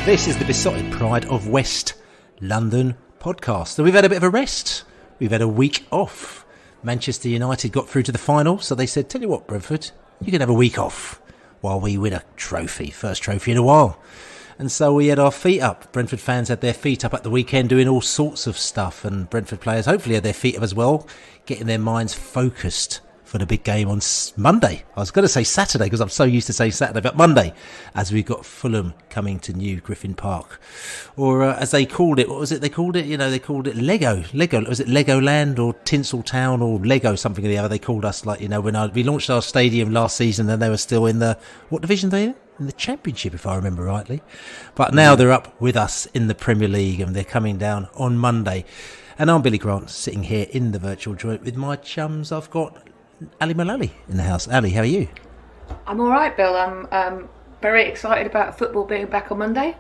This is the Beesotted Pride of West London podcast. So we've had a bit of a rest. We've had a week off. Manchester United got through to the final, so they said, tell you what, Brentford, you can have a week off while we win a trophy. First trophy in a while. And so we had our feet up. Brentford fans had their feet up at the weekend doing all sorts of stuff. And Brentford players hopefully had their feet up as well, getting their minds focused for the big game on Monday. I was going to say Saturday because I'm so used to saying Saturday, but Monday, as we've got Fulham coming to new Griffin Park. Or as they called it, what was it they called it? You know, they called it Lego. Was it Legoland or Tinseltown or Lego something or the other? They called us, like, you know, when we launched our stadium last season and they were still in the, what division they in? In the Championship, if I remember rightly. But now they're up with us in the Premier League and they're coming down on Monday. And I'm Billy Grant, sitting here in the virtual joint with my chums. I've got Ali Mullalley in the house. Ali, how are you? I'm all right, Bill. I'm very excited about football being back on Monday.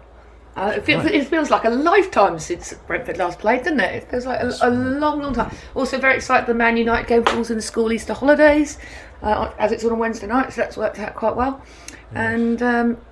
It feels like a lifetime since Brentford last played, doesn't it? It feels like a long time. Also very excited the Man United game falls in the school Easter holidays, as it's on a Wednesday night, so that's worked out quite well. And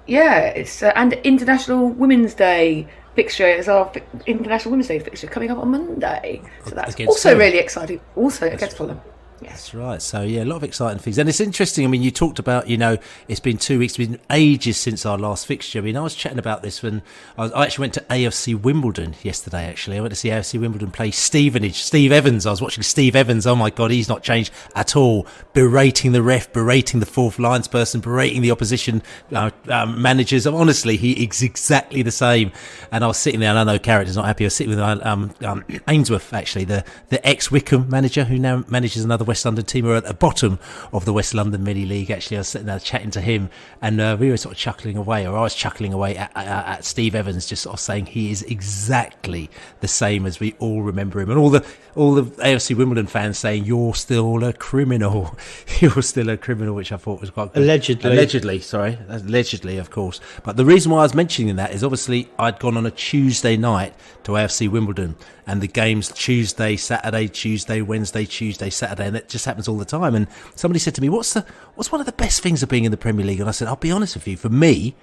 it's and International Women's Day fixture is our International Women's Day fixture coming up on Monday. So that's also really exciting. Also against Fulham. Yes. That's right. So, yeah, a lot of exciting things. And it's interesting. I mean, you talked about, you know, it's been 2 weeks, it's been ages since our last fixture. I mean, I was chatting about this when I actually went to AFC Wimbledon yesterday, actually. I went to see AFC Wimbledon play Steve Evans. I was watching Steve Evans. Oh, my God, he's not changed at all. Berating the ref, berating the fourth lines person, berating the opposition managers. Honestly, he is exactly the same. And I was sitting there, and I know Carrot's not happy. I was sitting with Ainsworth, actually, the ex-Wickham manager who now manages another West London team. Are at the bottom of the West London Mini League. Actually, I was sitting there chatting to him, and we were sort of chuckling away, or I was chuckling away at Steve Evans, just sort of saying he is exactly the same as we all remember him. And all the AFC Wimbledon fans saying, "You're still a criminal. You're still a criminal," which I thought was quite good. Allegedly, of course. But the reason why I was mentioning that is obviously I'd gone on a Tuesday night to AFC Wimbledon, and the games Tuesday, Saturday, Tuesday, Wednesday, Tuesday, Saturday, and that just happens all the time. And somebody said to me, what's one of the best things of being in the Premier League? And I said, I'll be honest with you, for me,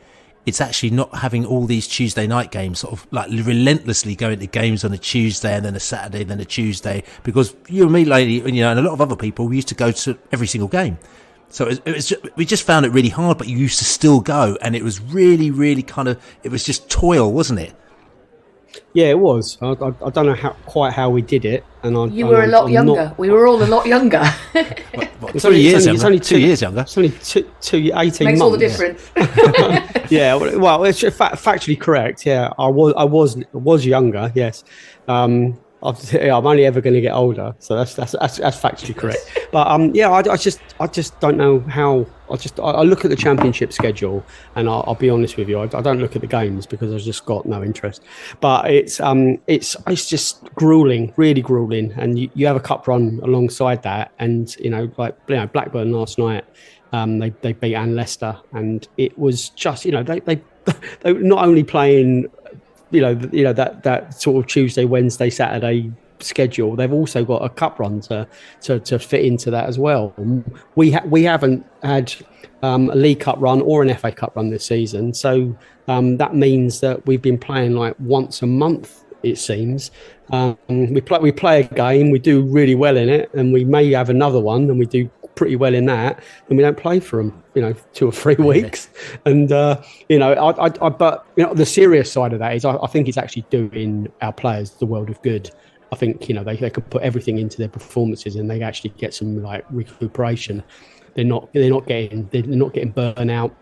it's actually not having all these Tuesday night games, sort of like relentlessly going to games on a Tuesday and then a Saturday and then a Tuesday, because you and me, lady, you know, and a lot of other people, we used to go to every single game. So we just found it really hard, but you used to still go, and it was really, really it was just toil, wasn't it? Yeah, it was. I don't know quite how we did it. You were a lot younger. We were all a lot younger. It's only 2 years younger. It's only 18 months. Makes all the difference. Yeah, well, it's factually correct. Yeah, I was younger. Yes. I'm only ever going to get older, so that's factually correct. But I just don't know how. I look at the Championship schedule, and I'll be honest with you, I don't look at the games because I've just got no interest. But it's just grueling, really grueling, and you have a cup run alongside that, and Blackburn last night, they beat Leicester, and it was just they were not only playing. That sort of Tuesday, Wednesday, Saturday schedule. They've also got a cup run to fit into that as well. We haven't had a League Cup run or an FA Cup run this season, so that means that we've been playing like once a month. It seems we play a game, we do really well in it, and we may have another one, and we do pretty well in that, and we don't play for them 2 or 3 weeks. And but the serious side of that is I think it's actually doing our players the world of good. I think they could put everything into their performances and they actually get some like recuperation. They're not getting burnt out.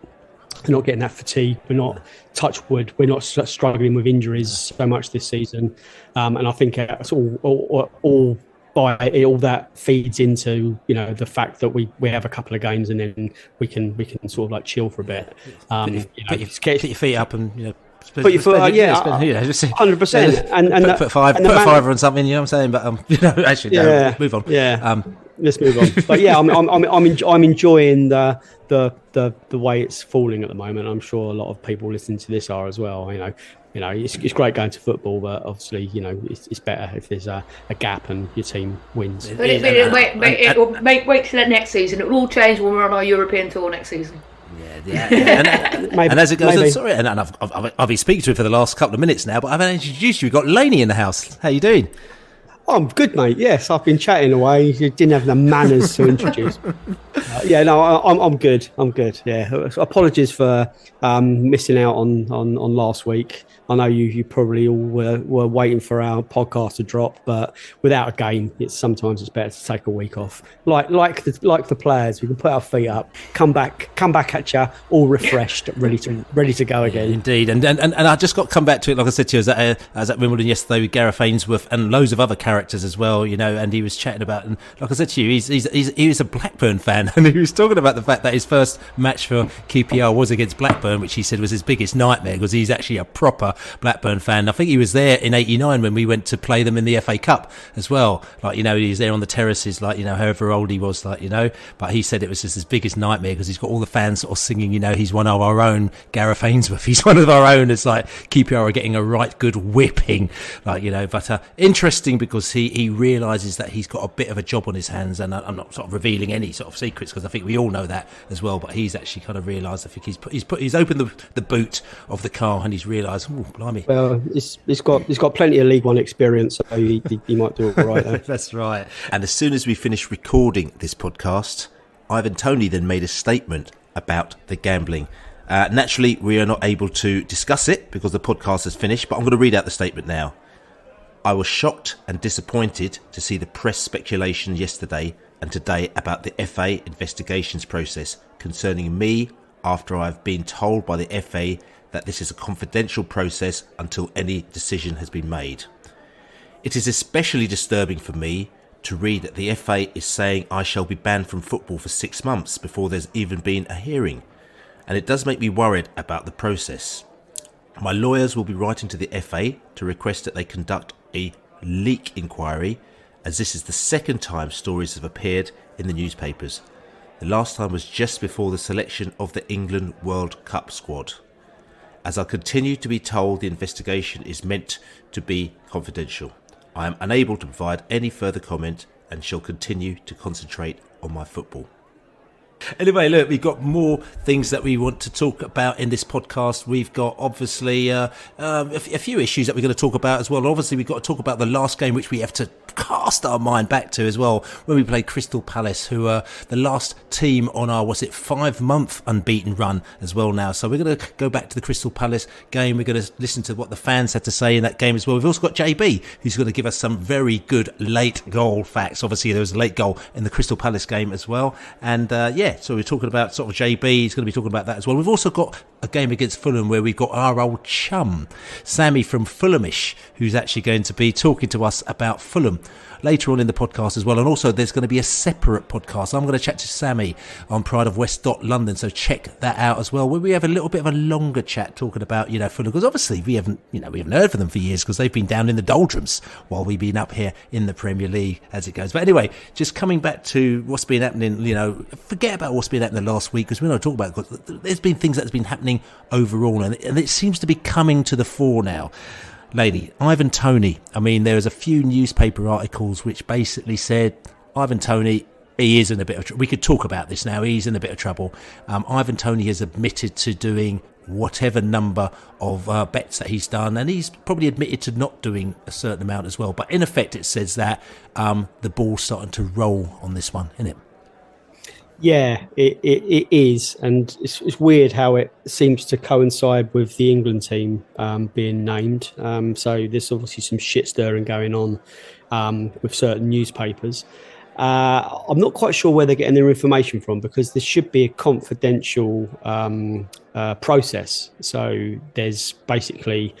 They're not getting that fatigue. We're not, touch wood, we're not struggling with injuries so much this season. And I think it's all that feeds into the fact that we have a couple of games and then we can sort of like chill for a bit. Put your feet up and put your foot, 100%. And put a fiver on something. You know what I'm saying? But actually, let's move on. Yeah, let's move on. But yeah, I'm enjoying the way it's falling at the moment. I'm sure a lot of people listening to this are as well. It's great going to football, but obviously, it's better if there's a gap and your team wins. But wait till that next season. It will all change when we're on our European tour next season. Yeah. Maybe, and as it goes, maybe. sorry, and I've been speaking to him for the last couple of minutes now, but I haven't introduced you. We've got Laney in the house. How you doing? I'm good, mate. Yes, I've been chatting away. You didn't have the manners to introduce. I'm good. I'm good. Yeah. Apologies for missing out on last week. I know you probably all were waiting for our podcast to drop, but without a game, sometimes it's better to take a week off. Like the players, we can put our feet up, come back at you, all refreshed, ready to go again. Indeed, and I just got to come back to it. Like I said to you, I was at Wimbledon yesterday with Gareth Ainsworth and loads of other characters as well. And he was chatting about, and like I said to you, he's a Blackburn fan, and he was talking about the fact that his first match for QPR was against Blackburn, which he said was his biggest nightmare because he's actually a proper Blackburn fan. I think he was there in '89 when we went to play them in the FA Cup as well. He was there on the terraces, however old he was, but he said it was just his biggest nightmare because he's got all the fans sort of singing, he's one of our own, Gareth Ainsworth. He's one of our own. It's like QPR are getting a right good whipping, but interesting because he realises that he's got a bit of a job on his hands, and I'm not sort of revealing any sort of secrets because I think we all know that as well, but he's actually kind of realised, I think he's opened the boot of the car and he's realised, oh blimey. Well, he's got plenty of League One experience, so he might do it all right there. That's right. And as soon as we finished recording this podcast, Toney then made a statement about the gambling. Naturally, we are not able to discuss it because the podcast has finished, but I'm going to read out the statement now. I was shocked and disappointed to see the press speculation yesterday and today about the FA investigations process concerning me after I've been told by the FA that this is a confidential process until any decision has been made. It is especially disturbing for me to read that the FA is saying I shall be banned from football for 6 months before there's even been a hearing, and it does make me worried about the process. My lawyers will be writing to the FA to request that they conduct a leak inquiry, as this is the second time stories have appeared in the newspapers. The last time was just before the selection of the England World Cup squad. As I continue to be told the investigation is meant to be confidential, I am unable to provide any further comment and shall continue to concentrate on my football. Anyway, look, we've got more things that we want to talk about in this podcast. We've got obviously a few issues that we're going to talk about as well. Obviously, we've got to talk about the last game, which we have to cast our mind back to as well, when we played Crystal Palace, who are the last team on our 5-month unbeaten run as well now. So we're going to go back to the Crystal Palace game. We're going to listen to what the fans had to say in that game as well. We've also got JB, who's going to give us some very good late goal facts. Obviously, there was a late goal in the Crystal Palace game as well. And so we're talking about sort of JB. He's going to be talking about that as well. We've also got a game against Fulham where we've got our old chum, Sammy from Fulhamish, who's actually going to be talking to us about Fulham later on in the podcast as well. And also there's going to be a separate podcast. I'm going to chat to Sammy on Pride of West London, so check that out as well, where we have a little bit of a longer chat talking about Fulham, because obviously we haven't heard from them for years because they've been down in the doldrums while we've been up here in the Premier League as it goes. But anyway, just coming back to what's been happening, forget about what's been happening the last week, because we're not talking about it, because there's been things that's been happening overall, and it seems to be coming to the fore now. Lady, Toney. I mean, there was a few newspaper articles which basically said Toney, he is in a bit of trouble. We could talk about this now. He's in a bit of trouble. Toney has admitted to doing whatever number of bets that he's done, and he's probably admitted to not doing a certain amount as well. But in effect, it says that the ball's starting to roll on this one, isn't it? Yeah, it is, and it's weird how it seems to coincide with the England team being named. So there's obviously some shit stirring going on with certain newspapers. I'm not quite sure where they're getting their information from, because there should be a confidential process. So there's basically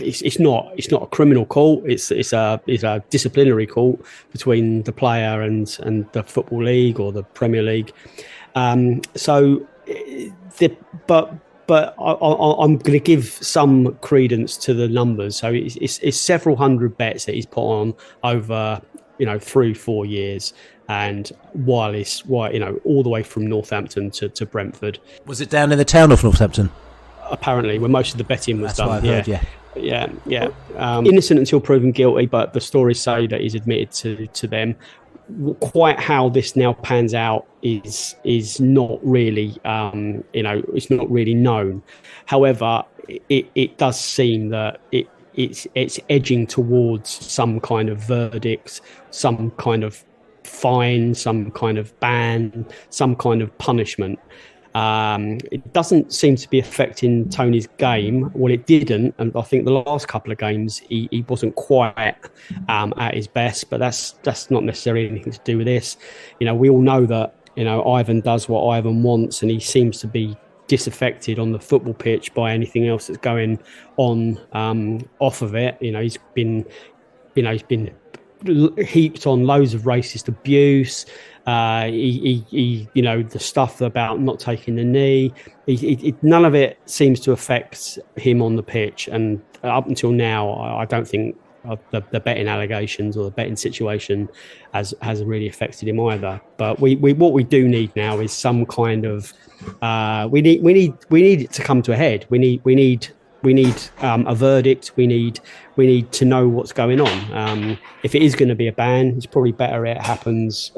it's not a criminal court. It's a disciplinary court between the player and the Football League or the Premier League. But I'm going to give some credence to the numbers. So it's several hundred bets that he's put on over 3-4 years, and all the way from Northampton to Brentford. Was it down in the town of Northampton? Apparently, where most of the betting was That's done. What I've heard, yeah. Innocent until proven guilty, but the stories say that he's admitted to them. quite how this now pans out is not really, it's not really known. However, it does seem that it's edging towards some kind of verdict, some kind of fine, some kind of ban, some kind of punishment. It doesn't seem to be affecting Toney's game. Well, it didn't, and I think the last couple of games he wasn't quite at his best. But that's not necessarily anything to do with this. We all know that Ivan does what Ivan wants, and he seems to be disaffected on the football pitch by anything else that's going on off of it. He's been heaped on loads of racist abuse. The stuff about not taking the knee, none of it seems to affect him on the pitch. And up until now, I don't think the betting allegations or the betting situation has really affected him either. But what we do need now is some kind of we need it to come to a head. We need a verdict. We need to know what's going on. If it is going to be a ban, it's probably better it happens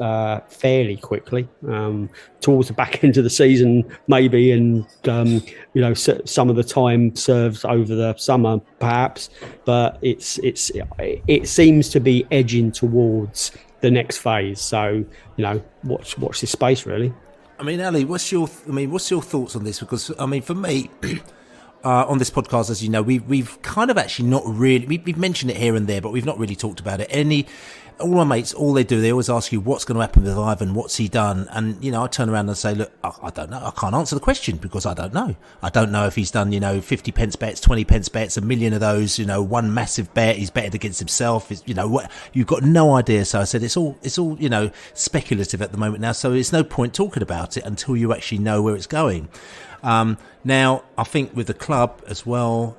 fairly quickly, towards the back end of the season, maybe, and some of the time serves over the summer, perhaps. But it seems to be edging towards the next phase. So watch this space, really. I mean, Ali, what's your thoughts on this? Because for me. On this podcast, as you know, we've kind of actually not really, we've mentioned it here and there, but we've not really talked about it. All my mates, all they always ask you, what's going to happen with Ivan? What's he done? And, I turn around and say, look, I don't know. I can't answer the question because I don't know. I don't know if he's done, 50 pence bets, 20 pence bets, a million of those, one massive bet. He's betted against himself. It's, what, you've got no idea. So I said, it's all, speculative at the moment now. So it's no point talking about it until you actually know where it's going. Now, I think with the club as well,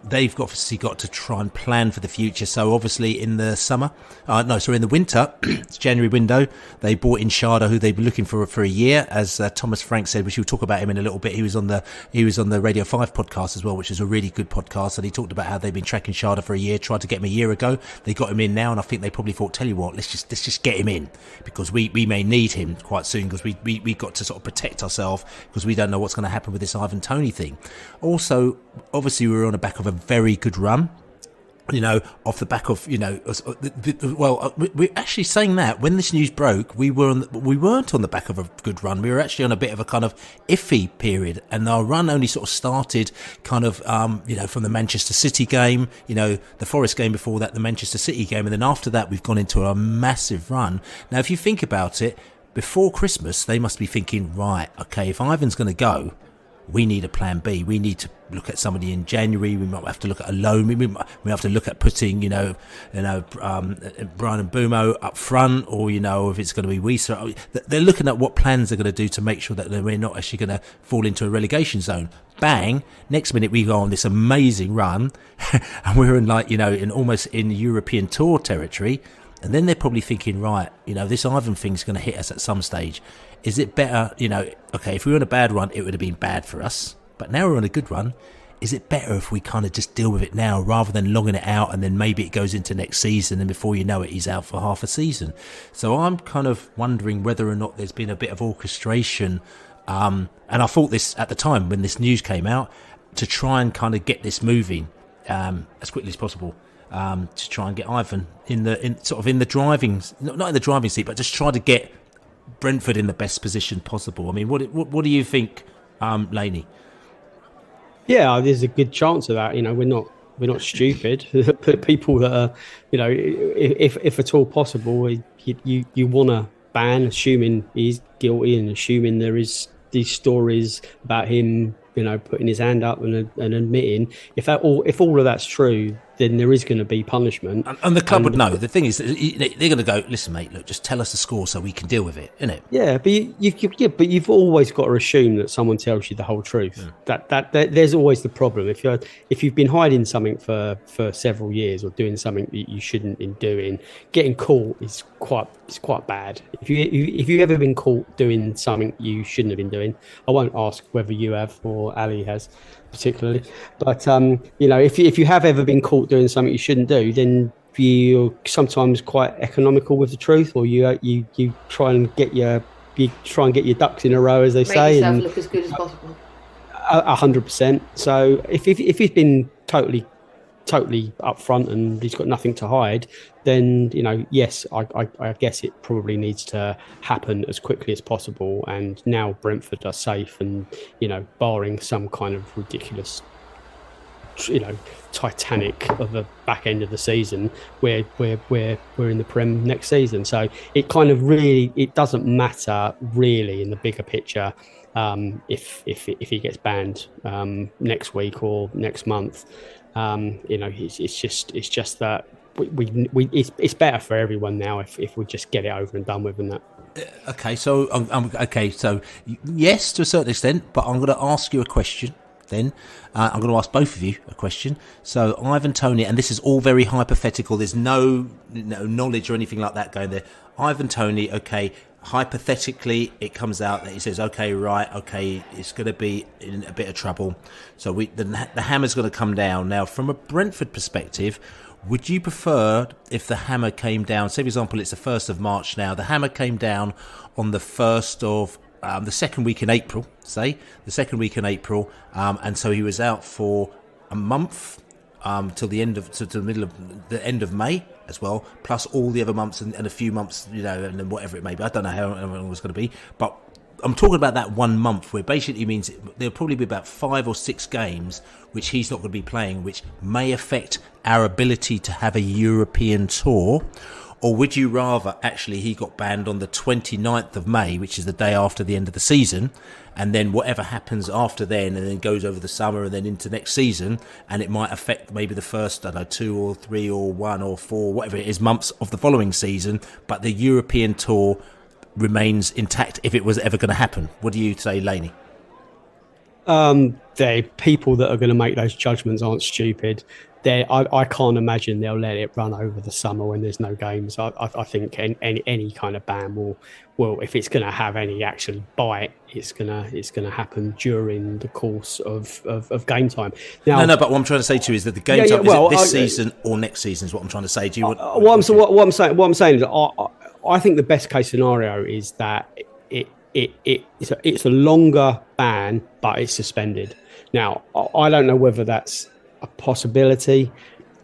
they've obviously got to try and plan for the future. So obviously in the in the winter, it's January window, they bought in Sharda, who they've been looking for a year. As Thomas Frank said, which we'll talk about him in a little bit. He was on the Radio 5 podcast as well, which is a really good podcast. And he talked about how they've been tracking Sharda for a year, tried to get him a year ago. They got him in now, and I think they probably thought, tell you what, let's just get him in, because we may need him quite soon, because we got to sort of protect ourselves, because we don't know what's going to happen with this Ivan Toney thing. Also, obviously we were on the back of a very good run, off the back of, we're actually saying that when this news broke, we weren't on the back of a good run. We were actually on a bit of a kind of iffy period, and our run only sort of started kind of, from the Manchester City game, the Forest game before that, the Manchester City game, and then after that, we've gone into a massive run. Now, if you think about it, before Christmas, they must be thinking, right, okay, if Ivan's going to go, we need a plan B. We need to look at somebody in January. We might have to look at a loan. We have to look at putting, Brian and Bumo up front, or if it's going to be Wisa. They're looking at what plans they're going to do to make sure that we're not actually going to fall into a relegation zone. Bang! Next minute we go on this amazing run, and we're in almost in European tour territory. And then they're probably thinking, right, this Ivan thing's going to hit us at some stage. Is it better, okay, if we were on a bad run, it would have been bad for us. But now we're on a good run. Is it better if we kind of just deal with it now rather than longing it out, and then maybe it goes into next season, and before you know it, he's out for half a season? So I'm kind of wondering whether or not there's been a bit of orchestration. And I thought this at the time when this news came out, to try and kind of get this moving as quickly as possible. To try and get Ivan in the driving, not in the driving seat, but just try to get Brentford in the best position possible. I mean, what do you think, Laney? Yeah, there's a good chance of that. We're not stupid. People that are, if at all possible, you want to ban, assuming he's guilty and assuming there is these stories about him, putting his hand up and admitting. If all of that's true, then there is going to be punishment. And the club would know. The thing is, they're going to go, listen, mate, look, just tell us the score so we can deal with it, innit? Yeah, but you've always got to assume that someone tells you the whole truth. Yeah. That there's always the problem. If you've been hiding something for several years, or doing something that you shouldn't be doing, getting caught is quite bad. If you've ever been caught doing something you shouldn't have been doing, I won't ask whether you have or Ali has particularly, but if you have ever been caught doing something you shouldn't do, then you're sometimes quite economical with the truth, or you try and get your ducks in a row, as they say, Make yourself and look as good as possible. 100%. So if he's been totally upfront and he's got nothing to hide, then yes, I guess it probably needs to happen as quickly as possible. And now Brentford are safe, and barring some kind of ridiculous Titanic of a back end of the season, we're in the Prem next season. So it kind of really, it doesn't matter really in the bigger picture if he gets banned next week or next month. It's just that it's better for everyone now if we just get it over and done with and that. Okay, so so yes, to a certain extent, but I'm going to ask you a question. Then I'm going to ask both of you a question. So Ivan Toney, and this is all very hypothetical. There's no knowledge or anything like that going there. Ivan Toney, okay, hypothetically, it comes out that he says, okay, it's going to be in a bit of trouble. So the hammer's going to come down. Now, from a Brentford perspective, would you prefer if the hammer came down? Say, for example, it's the 1st of March now. The hammer came down on the 1st of the second week in April, and so he was out for a month till the end of May as well, plus all the other months and a few months, and then whatever it may be. I don't know how long it's going to be, but I'm talking about that 1 month, where basically means there'll probably be about 5 or 6 games which he's not going to be playing, which may affect our ability to have a European tour. Or would you rather actually he got banned on the 29th of May, which is the day after the end of the season, and then whatever happens after then, and then goes over the summer and then into next season, and it might affect maybe the first, 2 or 3 or 1 or 4, whatever it is, months of the following season, but the European tour remains intact if it was ever going to happen. What do you say, Laney? The people that are going to make those judgments aren't stupid. I can't imagine they'll let it run over the summer when there's no games. I think any kind of ban will, if it's going to have any actual bite, it's gonna happen during the course of game time. Now, no, but what I'm trying to say to you is that the game time is it this season or next season is what I'm trying to say. Do you want? What I'm saying is I think the best case scenario is that it's a longer ban, but it's suspended. Now I don't know whether that's a possibility.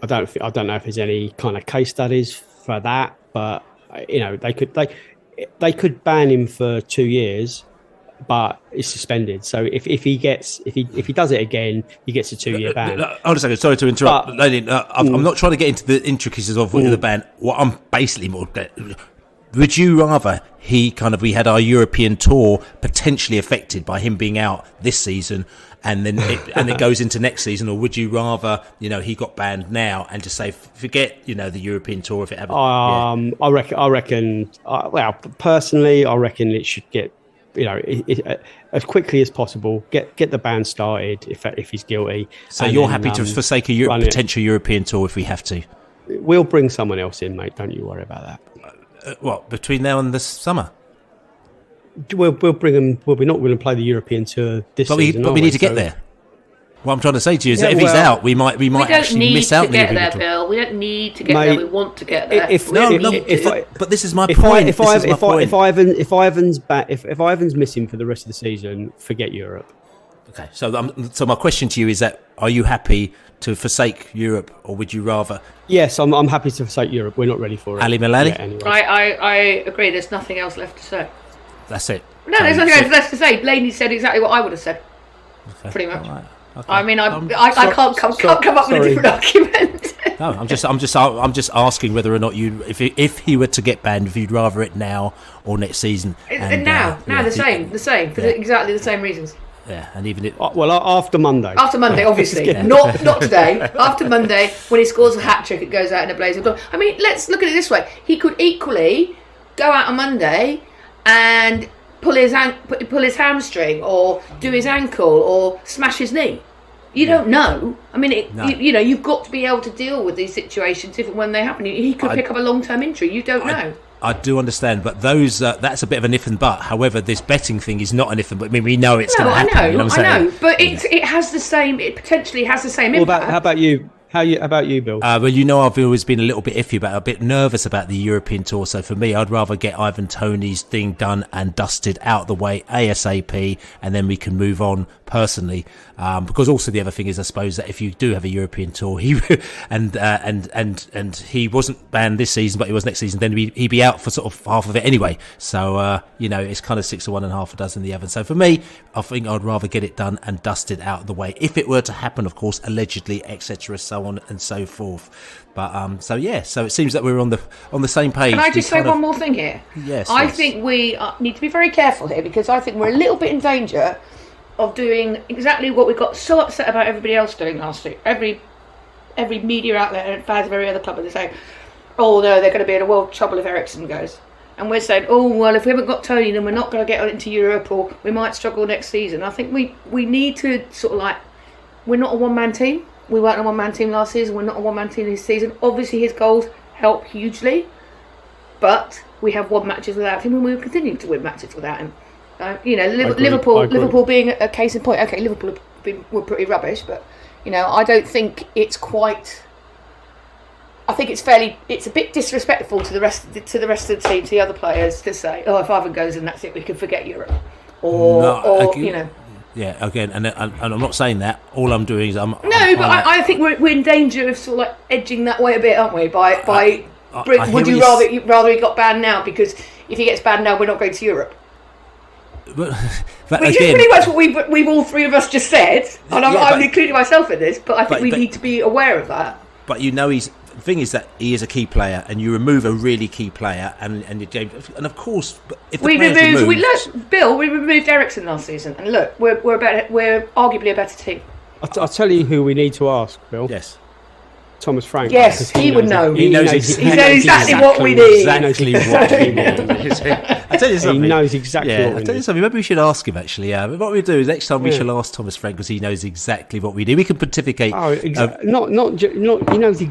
I don't know if there's any kind of case studies for that, but they could ban him for 2 years, but it's suspended. So if he does it again, he gets a 2-year ban. Hold on a second. Sorry to interrupt. I'm not trying to get into the intricacies of the ban. What I'm basically more. Would you rather we had our European tour potentially affected by him being out this season, and then it goes into next season, or would you rather he got banned now and just say forget the European tour if it ever? I reckon. Well, personally, I reckon it should get as quickly as possible. Get the ban started if he's guilty. So you're happy to forsake a potential European tour if we have to? We'll bring someone else in, mate. Don't you worry about that. Between now and the summer? We'll bring him. Well, we're not going to play the European tour this season. But we need to get there. What I'm trying to say to you is that if he's out, we might actually miss out. We don't need to get there, Bill. We don't need to get there. We want to get there. But this is my point. If Ivan's missing for the rest of the season, forget Europe. Okay, so my question to you is that: are you happy to forsake Europe, or would you rather? Yes, I'm happy to forsake Europe. We're not ready for it. Ali Mullalley? Anyway. I agree. There's nothing else left to say. That's it. No, there's nothing else left to say. Blaney said exactly what I would have said. Okay. Pretty much. Right. Okay. I mean, I can't come up with a different argument. No, I'm just asking whether or not if he were to get banned, if you'd rather it now or next season. The same for exactly the same reasons. Yeah, and even after Monday. After Monday, obviously, not today. After Monday, when he scores a hat trick, it goes out in a blaze of glory. I mean, let's look at it this way: he could equally go out on Monday and pull his hamstring, or do his ankle, or smash his knee. You don't know. I mean, you've got to be able to deal with these situations if and when they happen. He could pick up a long-term injury. You don't know. I do understand, but those that's a bit of an if and but. However, this betting thing is not an if and but. I mean, we know it's going to happen. I know, but it has the same. It potentially has the same impact. How about you? How about you, Bill? Well, I've always been a little bit iffy a bit nervous about the European tour. So for me, I'd rather get Ivan Toney's thing done and dusted out the way ASAP, and then we can move on personally. Because also the other thing is, I suppose that if you do have a European tour, and he wasn't banned this season, but he was next season, then he'd be out for sort of half of it anyway. So it's kind of 6 of one and half a dozen the other. So for me, I think I'd rather get it done and dusted out of the way. If it were to happen, of course, allegedly, etc., so on and so forth. But so it seems that we're on the same page. Can I just say one more thing here? Yes. I think we need to be very careful here, because I think we're a little bit in danger of doing exactly what we got so upset about everybody else doing last week. Every media outlet and fans of every other club are saying, "Oh no, they're going to be in a world trouble if Eriksen goes." And we're saying, "Oh well, if we haven't got Toney, then we're not going to get into Europe, or we might struggle next season." I think we need to sort of like, we're not a one-man team. We weren't a one-man team last season. We're not a one-man team this season. Obviously, his goals help hugely, but we have won matches without him, and we will continue to win matches without him. Liverpool being a case in point. Okay, Liverpool were pretty rubbish, but I don't think it's quite. I think it's a bit disrespectful to the rest of the team, to the other players, to say, "Oh, if Ivan goes, then that's it. We can forget Europe," Yeah, again, and I'm not saying that. All I'm doing is I think we're in danger of sort of like edging that way a bit, aren't we? Would you rather he got banned now, because if he gets banned now, we're not going to Europe? Which is pretty much what we've all three of us just said, and I'm including myself in this. But I think we need to be aware of that. But the thing is that he is a key player, and you remove a really key player, and of course, if the we removed Eriksen last season, and look, we're arguably a better team. I'll tell you who we need to ask, Bill. Yes. Thomas Frank. Yes, he would know. He knows exactly what we need. Exactly what we need. I tell you something. He knows exactly what we need. I tell you something. Maybe we should ask him, actually. What we do is next time we shall ask Thomas Frank, because he knows exactly what we need. We can pontificate. Oh, he knows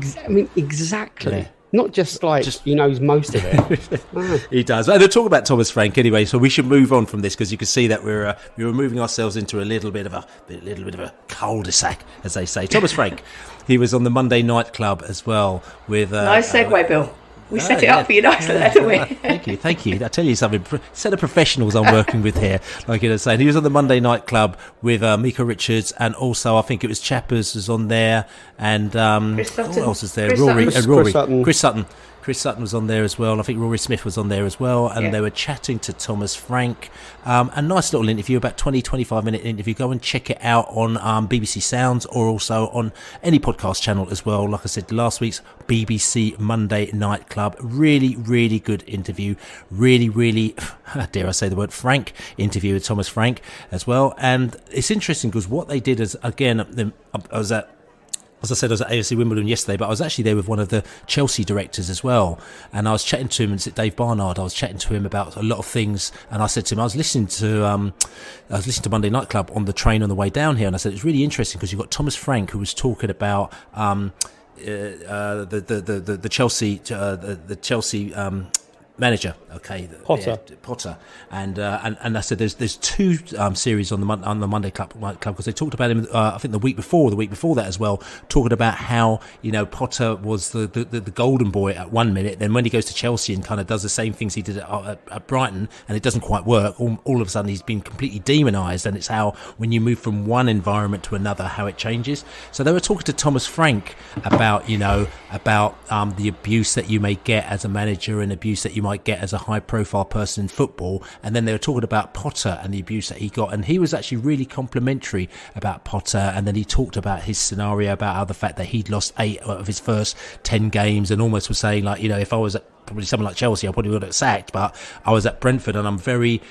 exactly. Yeah. Not just he knows most of it. He does. And to talk about Thomas Frank anyway, so we should move on from this, because you can see that we're moving ourselves into a little bit of a cul-de-sac, as they say. Thomas Frank, he was on the Monday Night Club as well with. Nice segue, Bill. We set it up for you nicely there, didn't we? Thank you. I tell you something. Set of professionals I'm working with here, like you were saying. He was on the Monday Night Club with Mika Richards, and also I think it was Chappers was on there, and who else was there? Chris Sutton. Chris Sutton was on there as well. I think Rory Smith was on there as well. And they were chatting to Thomas Frank. A nice little interview, about 20-25 minute interview. Go and check it out on BBC Sounds, or also on any podcast channel as well. Like I said, last week's BBC Monday Night Club. Really, really good interview. Really, really, dare I say the word, frank interview with Thomas Frank as well. And it's interesting because what they did is, again, as I said, I was at AFC Wimbledon yesterday, but I was actually there with one of the Chelsea directors as well. And I was chatting to him, and it's Dave Barnard. I was chatting to him about a lot of things. And I said to him, I was listening to Monday Night Club on the train on the way down here. And I said, it's really interesting because you've got Thomas Frank, who was talking about the Chelsea manager, Potter, and I said there's two series on the Monday Club because they talked about him. I think the week before that as well, talking about how Potter was the golden boy at one minute, then when he goes to Chelsea and kind of does the same things he did at Brighton, and it doesn't quite work. All of a sudden he's been completely demonised, and it's how when you move from one environment to another, how it changes. So they were talking to Thomas Frank about the abuse that you may get as a manager and abuse that you might get as a high profile person in football, and then they were talking about Potter and the abuse that he got, and he was actually really complimentary about Potter. And then he talked about his scenario, about how the fact that he'd lost 8 of his first 10 games, and almost was saying, like, if I was at probably someone like Chelsea, I probably would have sacked, but I was at Brentford, and I'm very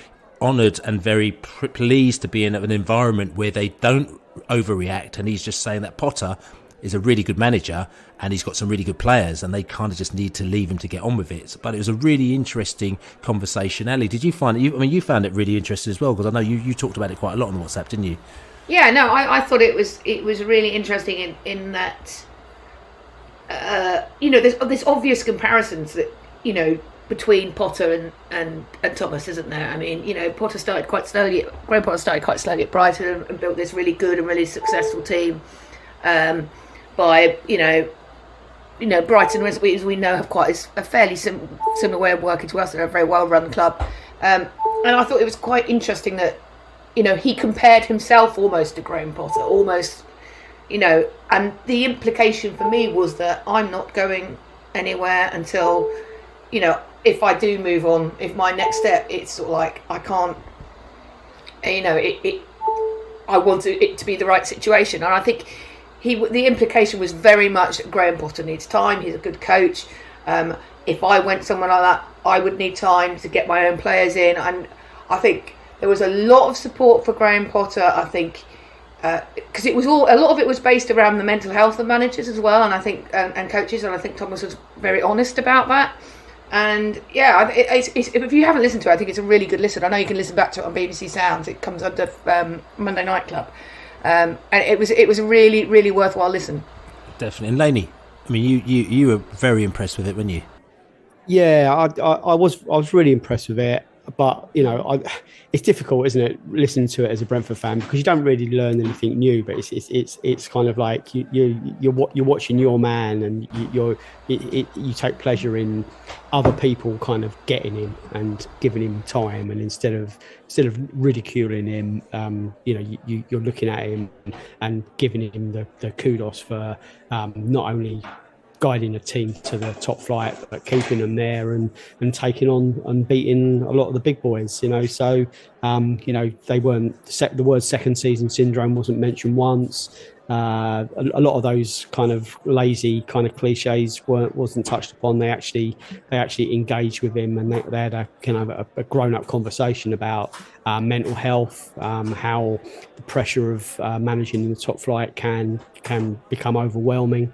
honoured and very pleased to be in an environment where they don't overreact. And he's just saying that Potter is a really good manager, and he's got some really good players, and they kind of just need to leave him to get on with it. But it was a really interesting conversation. Ali, did you find it? You found it really interesting as well, because I know you talked about it quite a lot on WhatsApp, didn't you? Yeah, no, I thought it was really interesting in that there's this obvious comparisons that between Potter and Thomas, isn't there? I mean, Potter started quite slowly. Graham Potter started quite slowly at Brighton and built this really good and really successful team. by Brighton, as we know, have quite a fairly similar way of working to us. They're a very well run club, and I thought it was quite interesting that he compared himself almost to Graham Potter, almost, and the implication for me was that I'm not going anywhere until, if I do move on, if my next step, it's sort of like I can't, I want it to be the right situation, and I think the implication was very much that Graham Potter needs time. He's a good coach. If I went somewhere like that, I would need time to get my own players in, and I think there was a lot of support for Graham Potter. I think because a lot of it was based around the mental health of managers as well, and I think and coaches, and I think Thomas was very honest about that. And yeah, if you haven't listened to it, I think it's a really good listen. I know you can listen back to it on BBC Sounds. It comes under Monday Night Club. And it was a really, really worthwhile listen. Definitely. And Laney, I mean, you were very impressed with it, weren't you? Yeah, I was really impressed with it. But it's difficult, isn't it, listening to it as a Brentford fan, because you don't really learn anything new. But it's kind of like you're watching your man, and you take pleasure in other people kind of getting him and giving him time, and instead of ridiculing him, you're looking at him and giving him the kudos for not only guiding a team to the top flight, but keeping them there and taking on and beating a lot of the big boys, So, they weren't, the word second season syndrome wasn't mentioned once. A lot of those kind of lazy kind of cliches wasn't touched upon. They actually engaged with him, and they had a kind of a grown up conversation about mental health, how the pressure of managing in the top flight can become overwhelming.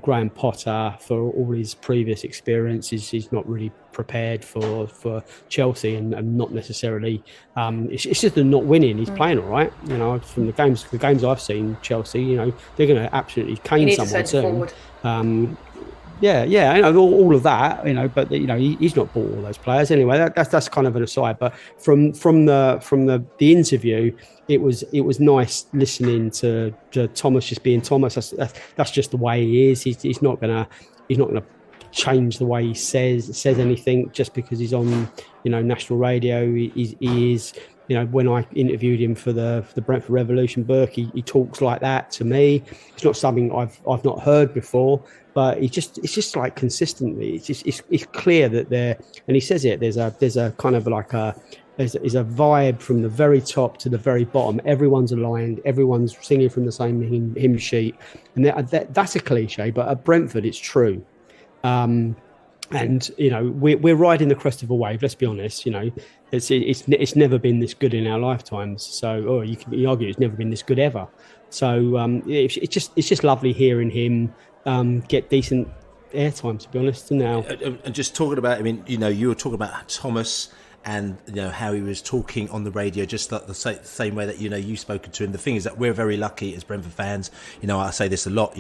Graham Potter, for all his previous experiences, he's not really prepared for Chelsea, and not necessarily. It's just the not winning. He's playing all right. From the games I've seen Chelsea, they're going to absolutely cane someone soon. Yeah, all of that, but he's not bought all those players anyway. That's kind of an aside. But from the interview, it was nice listening to Thomas just being Thomas. That's just the way he is. He's not gonna change the way he says anything just because he's on national radio. He is. When I interviewed him for the Brentford Revolution book, he talks like that to me. It's not something I've not heard before, but it's just like consistently. It's clear that there, and he says it. There's a kind of like there's a vibe from the very top to the very bottom. Everyone's aligned. Everyone's singing from the same hymn sheet, and that's a cliche, but at Brentford, it's true. And we're riding the crest of a wave. Let's be honest. It's never been this good in our lifetimes. So, you can argue it's never been this good ever. So it's just lovely hearing him get decent airtime. To be honest, now. And just talking about, you were talking about Thomas and how he was talking on the radio, just like the same way that you've spoken to him. The thing is that we're very lucky as Brentford fans. I say this a lot.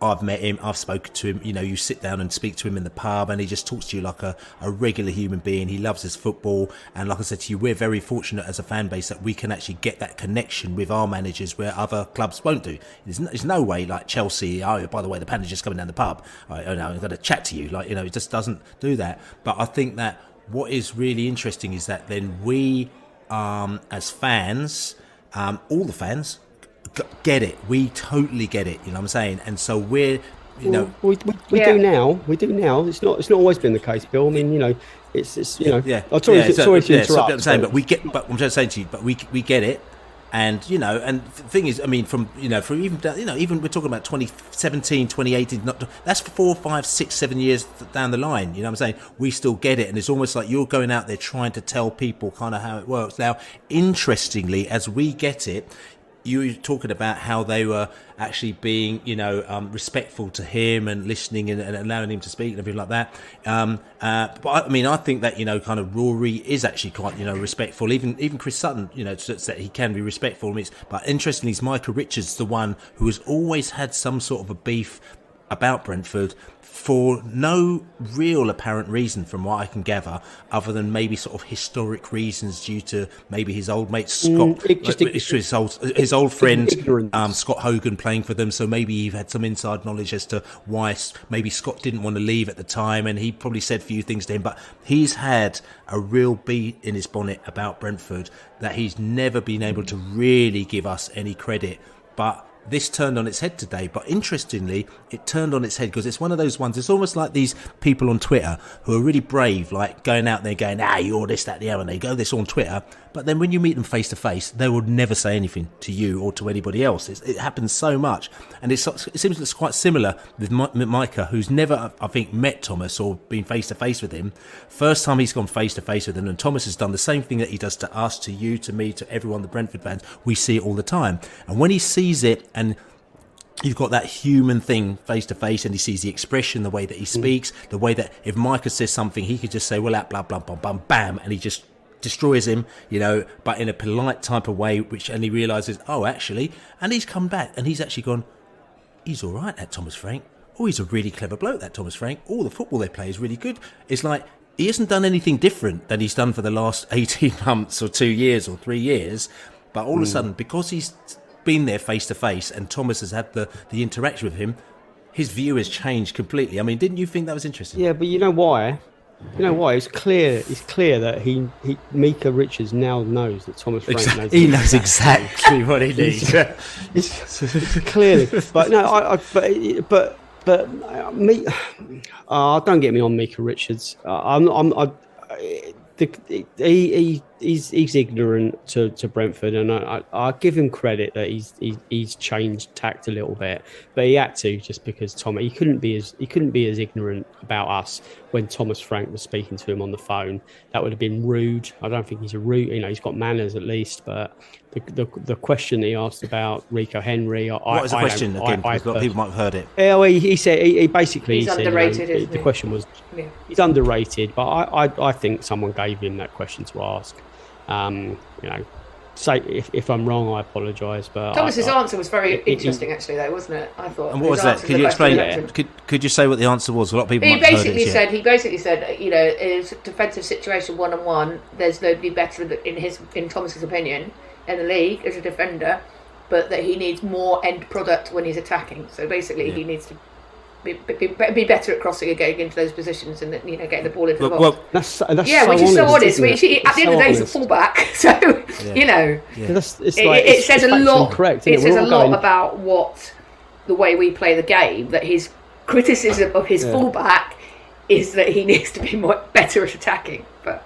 I've met him, I've spoken to him, you sit down and speak to him in the pub, and he just talks to you like a regular human being. He loves his football, and like I said to you, we're very fortunate as a fan base that we can actually get that connection with our managers where other clubs won't do. There's no way like Chelsea, by the way, the manager's coming down the pub, I'm going to chat to you, it just doesn't do that. But I think that what is really interesting is that then we, as fans, all the fans, get it. We totally get it. You know what I'm saying? And so we're, we do now. We do now. It's not always been the case, Bill. I mean, it's yeah. I'm sorry to interrupt. I'm saying, but I'm just saying to you, but we get it. And and the thing is, I mean, from even we're talking about 2017, 2018. That's 4, 5, 6, 7 years down the line. You know what I'm saying? We still get it, and it's almost like you're going out there trying to tell people kind of how it works. Now, interestingly, as we get it, you were talking about how they were actually being, respectful to him and listening and allowing him to speak and everything like that. But I mean, I think that, kind of Rory is actually quite, respectful. Even Chris Sutton, that he can be respectful. But interestingly, is Micah Richards the one who has always had some sort of a beef about Brentford for no real apparent reason, from what I can gather, other than maybe sort of historic reasons due to maybe his old mate Scott, his old friend Scott Hogan playing for them. So maybe he had some inside knowledge as to why maybe Scott didn't want to leave at the time, and he probably said a few things to him. But he's had a real bee in his bonnet about Brentford that he's never been able to really give us any credit. But this turned on its head today. But interestingly, it turned on its head because it's one of those ones, it's almost like these people on Twitter who are really brave, like going out there going, you're this, that, the other, and they go this on Twitter. But then when you meet them face to face, they will never say anything to you or to anybody else. It happens so much. And it seems it's quite similar with Micah, who's never, I think, met Thomas or been face to face with him. First time he's gone face to face with him, and Thomas has done the same thing that he does to us, to you, to me, to everyone, the Brentford fans. We see it all the time. And when he sees it, and you've got that human thing face to face, and he sees the expression, the way that he speaks, the way that if Micah says something, he could just say, well, blah, blah, blah, blah, bam, and he just destroys him, but in a polite type of way, and he realises, actually, and he's come back and he's actually gone, he's all right, that Thomas Frank. Oh, he's a really clever bloke, that Thomas Frank. Oh, the football they play is really good. It's like, he hasn't done anything different than he's done for the last 18 months or 2 years or 3 years, but all of a sudden, because he's been there face to face and Thomas has had the interaction with him, his view has changed completely. I mean, didn't you think that was interesting? Yeah, but you know why? It's clear that Micah Richards now knows that Thomas Frank knows. He knows exactly what he needs. It's clearly, but no, don't get me on Micah Richards. He's ignorant to Brentford, and I give him credit that he's changed tact a little bit, but he had to, just because he couldn't be as ignorant about us when Thomas Frank was speaking to him on the phone. That would have been rude. I don't think he's a rude. He's got manners at least, but the question he asked about Rico Henry, what was the question again? People might have heard it. Yeah, well, he said he basically he's underrated. The question was, he's underrated, but I think someone gave him that question to ask. Say if I'm wrong, I apologise. But Thomas's answer was very interesting, actually, though, wasn't it? I thought. And what was that? Could you explain? Could you say what the answer was? A lot of people. He basically said, in a defensive situation 1-on-1, there's nobody better in Thomas's opinion in the league as a defender, but that he needs more end product when he's attacking. So basically, he needs to be better at crossing and getting into those positions, and getting the ball into the box. Well, that's which is so honest. At the end of the day, he's a fullback, so it says a lot. Correct, it says a lot about what the way we play the game. That his criticism of his fullback is that he needs to be better at attacking. But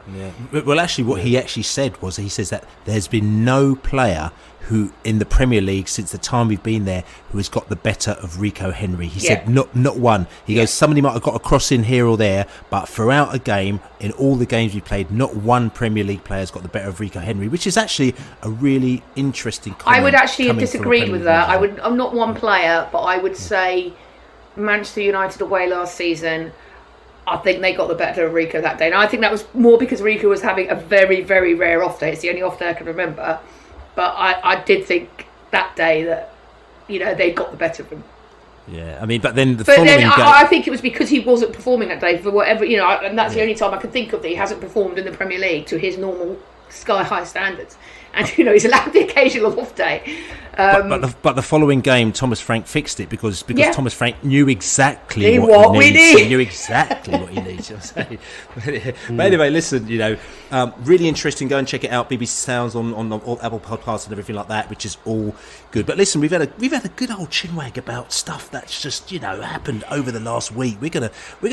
well, actually, what he actually said was, he says that there's been no player who in the Premier League since the time we've been there who has got the better of Rico Henry. He said not one. He goes, somebody might have got a cross in here or there, but throughout a game, in all the games we played, not one Premier League player has got the better of Rico Henry, which is actually a really interesting comment. I would actually have disagreed with that. I'm not one player, but I would say Manchester United away last season, I think they got the better of Rico that day. And I think that was more because Rico was having a very, very rare off day. It's the only off day I can remember. But I did think that day that, they got the better of him. Yeah, I mean, but then I think it was because he wasn't performing that day for whatever, and that's the only time I can think of that he hasn't performed in the Premier League to his normal sky-high standards. And, he's allowed the occasional off day. But the following game, Thomas Frank fixed it because Thomas Frank knew exactly what he needs. He knew exactly what he needs. But anyway, listen, really interesting. Go and check it out. BBC Sounds on all Apple Podcasts and everything like that, which is all good. But listen, we've had a good old chinwag about stuff that's just happened over the last week. We're gonna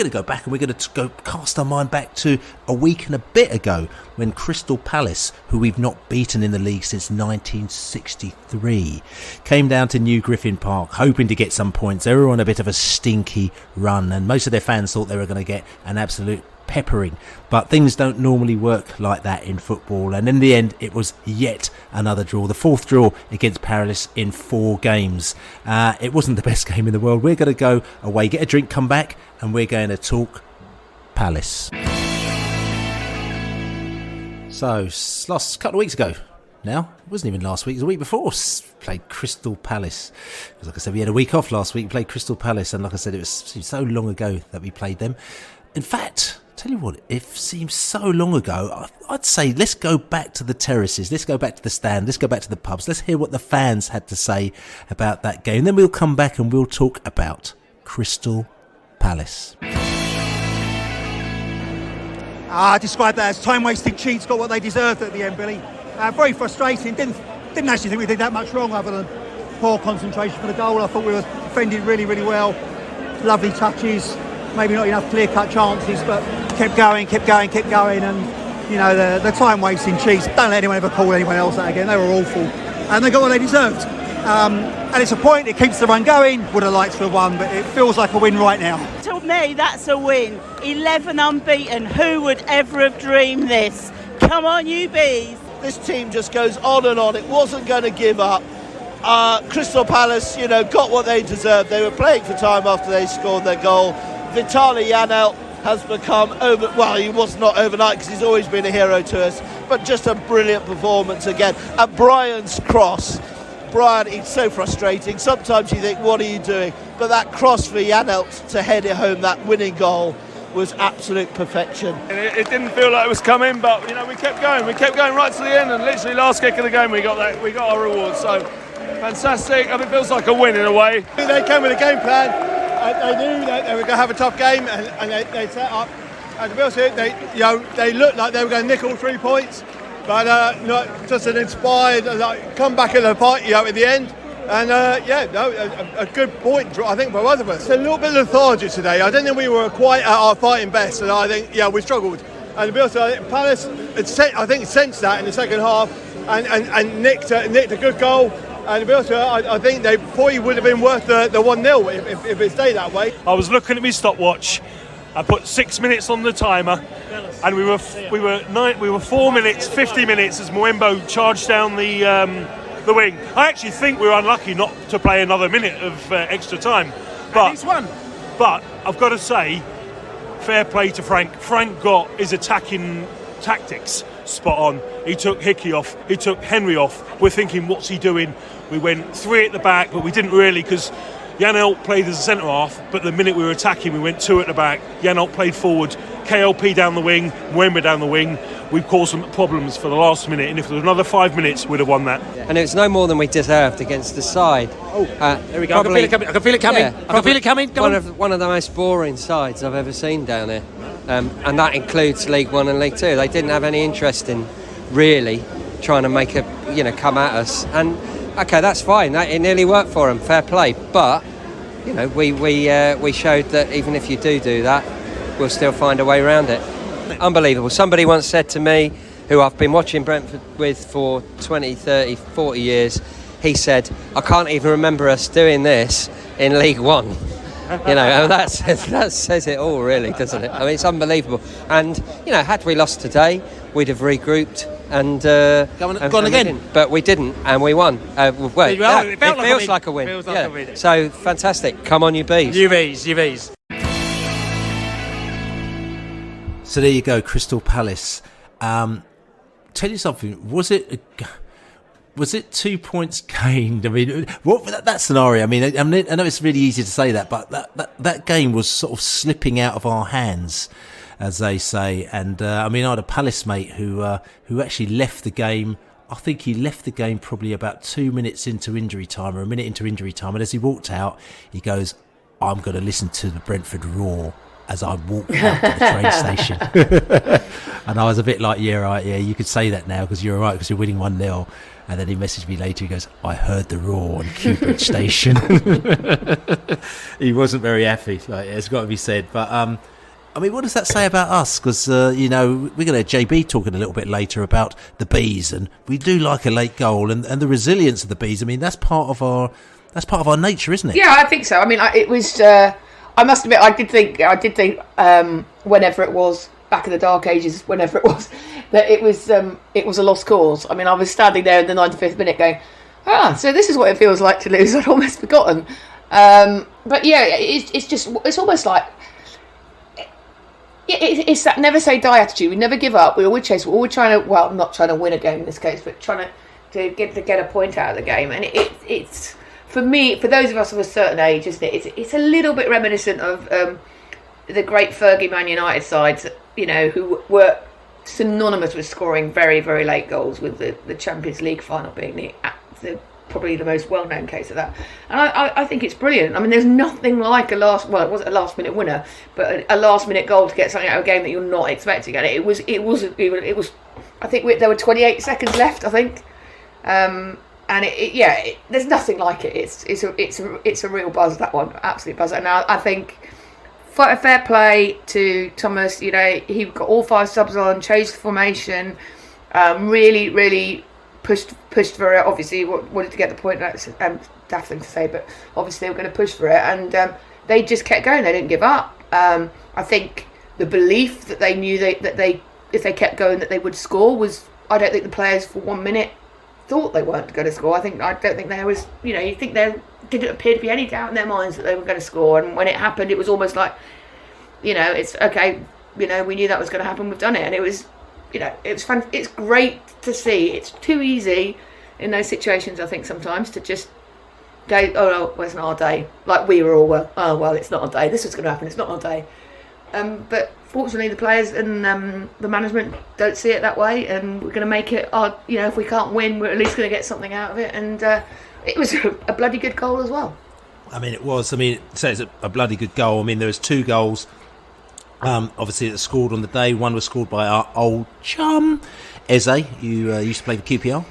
go back and we're gonna go cast our mind back to a week and a bit ago when Crystal Palace, who we've not beaten in the league since 1963, came down to New Griffin Park hoping to get some points. They were on a bit of a stinky run, and most of their fans thought they were going to get an absolute peppering, but things don't normally work like that in football, and in the end it was yet another draw, the fourth draw against Palace in 4 games. It wasn't the best game in the world. We're going to go away, get a drink, come back, and we're going to talk Palace. So, last couple of weeks ago, now. It wasn't even last week, it was the week before. Played Crystal Palace. Because like I said, we had a week off last week, played Crystal Palace, and like I said, it was so long ago that we played them. In fact, tell you what, it seems so long ago, I'd say let's go back to the terraces, let's go back to the stand, let's go back to the pubs, let's hear what the fans had to say about that game. Then we'll come back and we'll talk about Crystal Palace. I describe that as time-wasting cheats got what they deserved at the end, Billy. Very frustrating. Didn't actually think we did that much wrong other than poor concentration for the goal. I thought we were defended really, really well. Lovely touches, maybe not enough clear-cut chances, but kept going, and you know, the time-wasting cheats. Don't let anyone ever call anyone else that again. They were awful, and they got what they deserved. And it's a point. It keeps the run going. Would have liked to have won, but it feels like a win right now. To me, that's a win. 11 unbeaten. Who would ever have dreamed this? Come on, you bees. This team just goes on and on. It wasn't going to give up. Crystal Palace, got what they deserved. They were playing for time after they scored their goal. Vitaly Janelt has become he was not overnight because he's always been a hero to us, but just a brilliant performance again. And Brian's cross. Brian, it's so frustrating. Sometimes you think, what are you doing? But that cross for Janelt to head it home, that winning goal, was absolute perfection. And it didn't feel like it was coming, but we kept going. We kept going right to the end, and literally last kick of the game we got our reward. So fantastic. It feels like a win in a way. They came with a game plan. They knew that they were going to have a tough game, and they set up. And to be honest, they looked like they were going to nick all 3 points, but just an inspired come back in the fight at the end. And a good point, I think, by both of us. It's a little bit lethargic today. I don't think we were quite at our fighting best, and I think we struggled. And to be honest, I think Palace, I think, sensed that in the second half and nicked a good goal. And to be honest, I think they probably would have been worth the 1-0 if it stayed that way. I was looking at my stopwatch. I put 6 minutes on the timer, and we were 4 minutes, 50 minutes as Mwembo charged down the wing. I actually think we were unlucky not to play another minute of extra time. But I've got to say, fair play to Frank. Frank got his attacking tactics spot on. He took Hickey off, he took Henry off. We're thinking, what's he doing? We went 3 at the back, but we didn't really, because Janelt played as a centre half, but the minute we were attacking, we went 2 at the back. Janelt played forward, KLP down the wing, Mwemba down the wing. We've caused some problems for the last minute, and if there was another 5 minutes, we'd have won that. And it was no more than we deserved against the side. There we go. Probably, I can feel it coming. Yeah, I can feel it coming. One of the most boring sides I've ever seen down here, and that includes League One and League Two. They didn't have any interest in really trying to make come at us. And okay, that's fine. It nearly worked for them. Fair play. But we showed that even if you do that, we'll still find a way around it. Unbelievable. Somebody once said to me, who I've been watching Brentford with for 20, 30, 40 years, he said, I can't even remember us doing this in League One. And that says it all, really, doesn't it? I mean, it's unbelievable. And, had we lost today, we'd have regrouped and gone again. But we didn't, and we won. It feels like a win. Feels like a win. So, fantastic. Come on, you bees. You bees. So there you go, Crystal Palace. Tell you something. Was it 2 points gained? I mean, what that scenario? I mean, I know it's really easy to say that, but that game was sort of slipping out of our hands, as they say. And I had a Palace mate who actually left the game. I think he left the game probably about 2 minutes into injury time, or a minute into injury time. And as he walked out, he goes, "I'm going to listen to the Brentford roar as I walked out to the train station." And I was a bit like, yeah, right, yeah, you could say that now because you're right, because you're winning 1-0. And then he messaged me later, he goes, "I heard the roar on Cupid Station." He wasn't very happy, it's got to be said. But what does that say about us? Because we're going to have JB talking a little bit later about the bees, and we do like a late goal and the resilience of the bees. I mean, that's part of our nature, isn't it? Yeah, I think so. I mean, it was. I must admit, I did think whenever it was, back in the dark ages, whenever it was, that it was a lost cause. I mean, I was standing there in the 95th minute going, so this is what it feels like to lose. I'd almost forgotten. But yeah, it's almost like, it's that never say die attitude. We never give up. We always chase. We're always trying to, not trying to win a game in this case, but trying to to get a point out of the game, and it's for me, for those of us of a certain age, isn't it? It's a little bit reminiscent of the great Fergie Man United sides, who were synonymous with scoring very, very late goals, with the Champions League final being the probably the most well-known case of that. And I think it's brilliant. I mean, there's nothing like it wasn't a last-minute winner, but a last-minute goal to get something out of a game that you're not expecting. And it was. I think there were 28 seconds left. I think, and there's nothing like it. It's a real buzz, that one, absolute buzz. And I think fair play to Thomas. He got all 5 subs on, changed the formation, really, really pushed for it. Obviously, wanted to get the point. That's daft thing to say, but obviously they were going to push for it, and they just kept going. They didn't give up. I think the belief that they knew that they if they kept going that they would score was. I don't think the players for 1 minute thought they weren't going to score. I don't think there was. You think there didn't appear to be any doubt in their minds that they were going to score. And when it happened, it was almost like, it's okay. We knew that was going to happen. We've done it, and it was. It was fun. It's great to see. It's too easy in those situations, I think, sometimes to just go, oh no, it's not our day. Like we were all, it's not our day. This was going to happen. It's not our day. But fortunately, the players and the management don't see it that way, and we're going to make it. If we can't win, we're at least going to get something out of it. And it was a bloody good goal as well. I mean, it was. I mean, so it's a bloody good goal. I mean, there was 2 goals. Obviously, that scored on the day. One was scored by our old chum, Eze, who used to play for QPR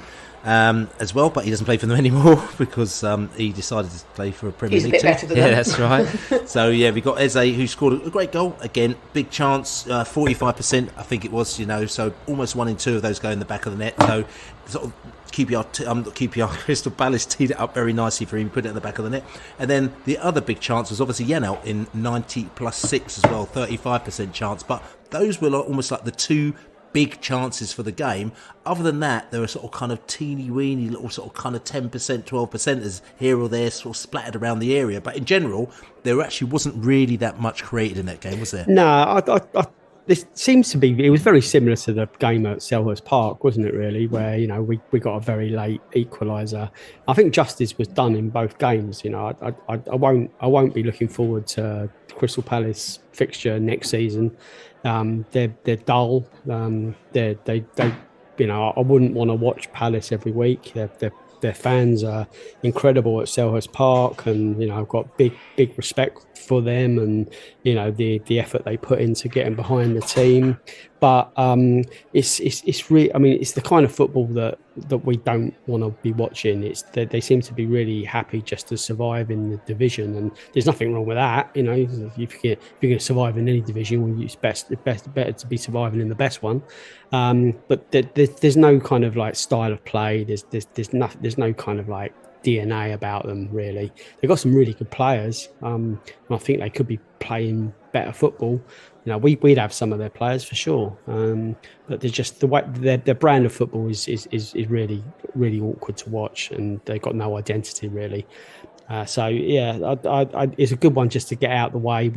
as well, but he doesn't play for them anymore because he decided to play for a Premier League team. He's a bit better than them. Yeah, that's right. So, we got Eze, who scored a great goal. Again, big chance, 45%, I think it was, so almost 1 in 2 of those go in the back of the net. So, sort of QPR, Crystal Palace teed it up very nicely for him, put it in the back of the net. And then the other big chance was obviously Janelt in 90 plus 6 as well, 35% chance. But those were almost like the 2 big chances for the game. Other than that, there were sort of kind of teeny-weeny little sort of kind of 10%, 12%ers here or there sort of splattered around the area. But in general, there actually wasn't really that much created in that game, was there? No, this seems to be. It was very similar to the game at Selhurst Park, wasn't it? Really, where we got a very late equaliser. I think justice was done in both games. I won't be looking forward to Crystal Palace fixture next season. They're dull. They I wouldn't want to watch Palace every week. Their fans are incredible at Selhurst Park, and I've got big respect for them, and the effort they put into getting behind the team. But it's really, I mean, it's the kind of football that we don't want to be watching. They seem to be really happy just to survive in the division, and there's nothing wrong with that. If you're going to survive in any division, it's better to be surviving in the best one. But there's no kind of like style of play. There's no kind of like DNA about them, really. They've got some really good players. And I think they could be playing better football. We'd have some of their players for sure. But there's just the way their brand of football is really, really awkward to watch, and they've got no identity really. It's a good one just to get out of the way.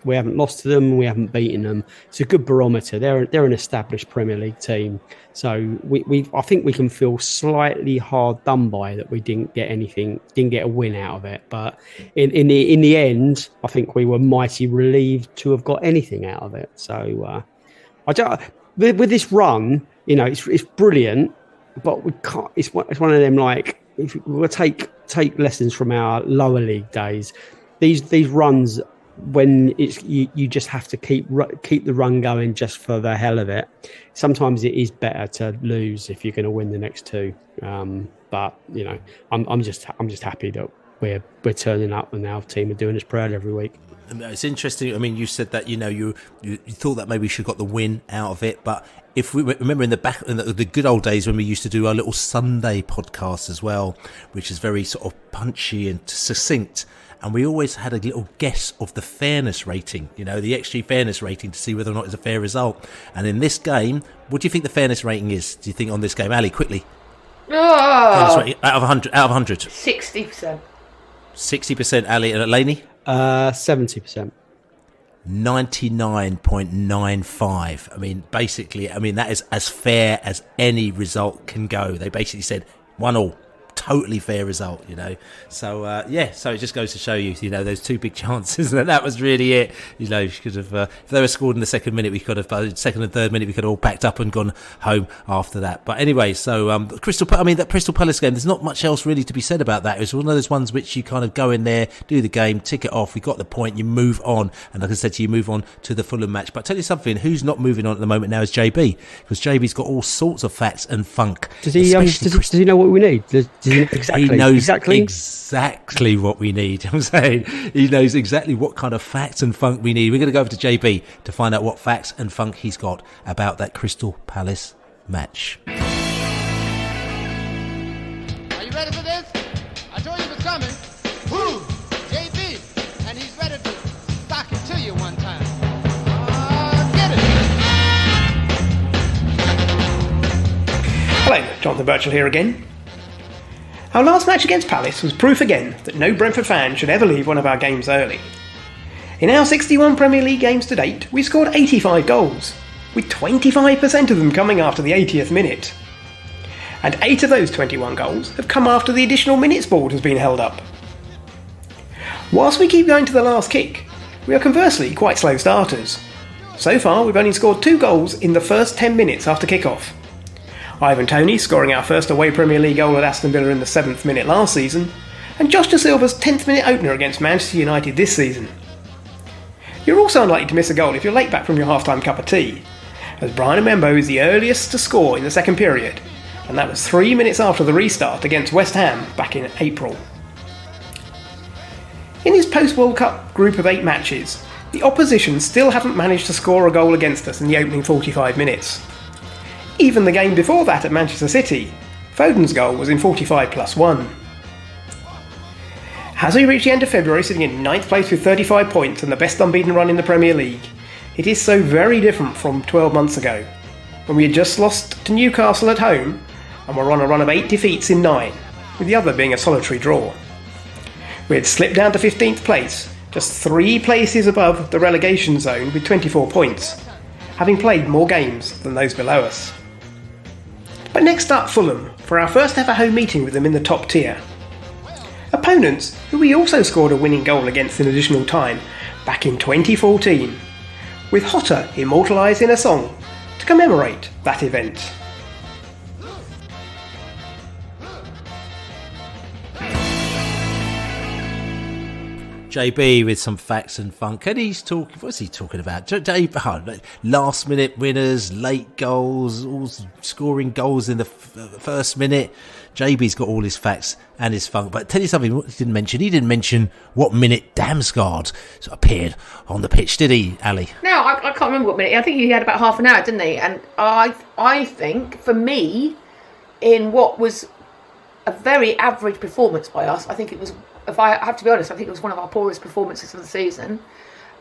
We haven't lost to them. We haven't beaten them. It's a good barometer. They're an established Premier League team. So I think we can feel slightly hard done by that we didn't get a win out of it. But in the end, I think we were mighty relieved to have got anything out of it. So with this run, it's brilliant, but we can't. It's one of them like if we'll take lessons from our lower league days. These runs. When it's you just have to keep the run going just for the hell of it. Sometimes it is better to lose if you're going to win the next 2. But I'm just happy that we're turning up and our team are doing us proud every week. It's interesting. I mean, you said that you thought that maybe we should have got the win out of it, but if we remember in the good old days when we used to do our little Sunday podcast as well, which is very sort of punchy and succinct. And we always had a little guess of the fairness rating, the XG fairness rating to see whether or not it's a fair result. And in this game, what do you think the fairness rating is? Do you think on this game, Ali, quickly? Fairness rating, out of 100. 60%. 60%, Ali, and Laney? 70%. 99.95. I mean, basically, that is as fair as any result can go. They basically said 1-1. Totally fair result, So so it just goes to show you, those two big chances, and that was really it. Could have, if they were scored in the second minute, we could have, second and third minute, we could have all packed up and gone home after that. But anyway, so that Crystal Palace game, there's not much else really to be said about that. It was one of those ones which you kind of go in there, do the game, tick it off. We got the point, you move on, and like I said to you, move on to the Fulham match. But I'll tell you something, who's not moving on at the moment now is JB, because JB's got all sorts of facts and funk. Does he know what we need? Does he exactly? He knows exactly what we need. I'm saying he knows exactly what kind of facts and funk we need. We're going to go over to JB to find out what facts and funk he's got about that Crystal Palace match. Are you ready for this? I told you it was coming. Woo! JB, and he's ready to sock it to you one time. Get it! Hello, Jonathan Birchall here again. Our last match against Palace was proof again that no Brentford fan should ever leave one of our games early. In our 61 Premier League games to date, we scored 85 goals, with 25% of them coming after the 80th minute. And 8 of those 21 goals have come after the additional minutes board has been held up. Whilst we keep going to the last kick, we are conversely quite slow starters. So far, we've only scored 2 goals in the first 10 minutes after kick-off. Toney scoring our first away Premier League goal at Aston Villa in the 7th minute last season, and Josh De Silva's 10th minute opener against Manchester United this season. You're also unlikely to miss a goal if you're late back from your half-time cup of tea, as Brian Mbembo is the earliest to score in the second period, and that was 3 minutes after the restart against West Ham back in April. In his post-World Cup group of 8 matches, the opposition still haven't managed to score a goal against us in the opening 45 minutes. Even the game before that at Manchester City, Foden's goal was in 45+1. As we reach the end of February sitting in 9th place with 35 points and the best unbeaten run in the Premier League, it is so very different from 12 months ago, when we had just lost to Newcastle at home and were on a run of 8 defeats in 9, with the other being a solitary draw. We had slipped down to 15th place, just 3 places above the relegation zone with 24 points, having played more games than those below us. But next up, Fulham, for our first ever home meeting with them in the top tier. Opponents who we also scored a winning goal against in additional time back in 2014, with Hotter immortalised in a song to commemorate that event. JB with some facts and funk, and what's he talking about? Last minute winners, late goals, all scoring goals in the first minute. JB's got all his facts and his funk, but tell you something, what he didn't mention what minute Damsgaard appeared on the pitch, did he, Ali? No, I can't remember what minute. I think he had about half an hour, didn't he? And I think, for me, in what was a very average performance by us, I think it was, if I have to be honest, I think it was one of our poorest performances of the season.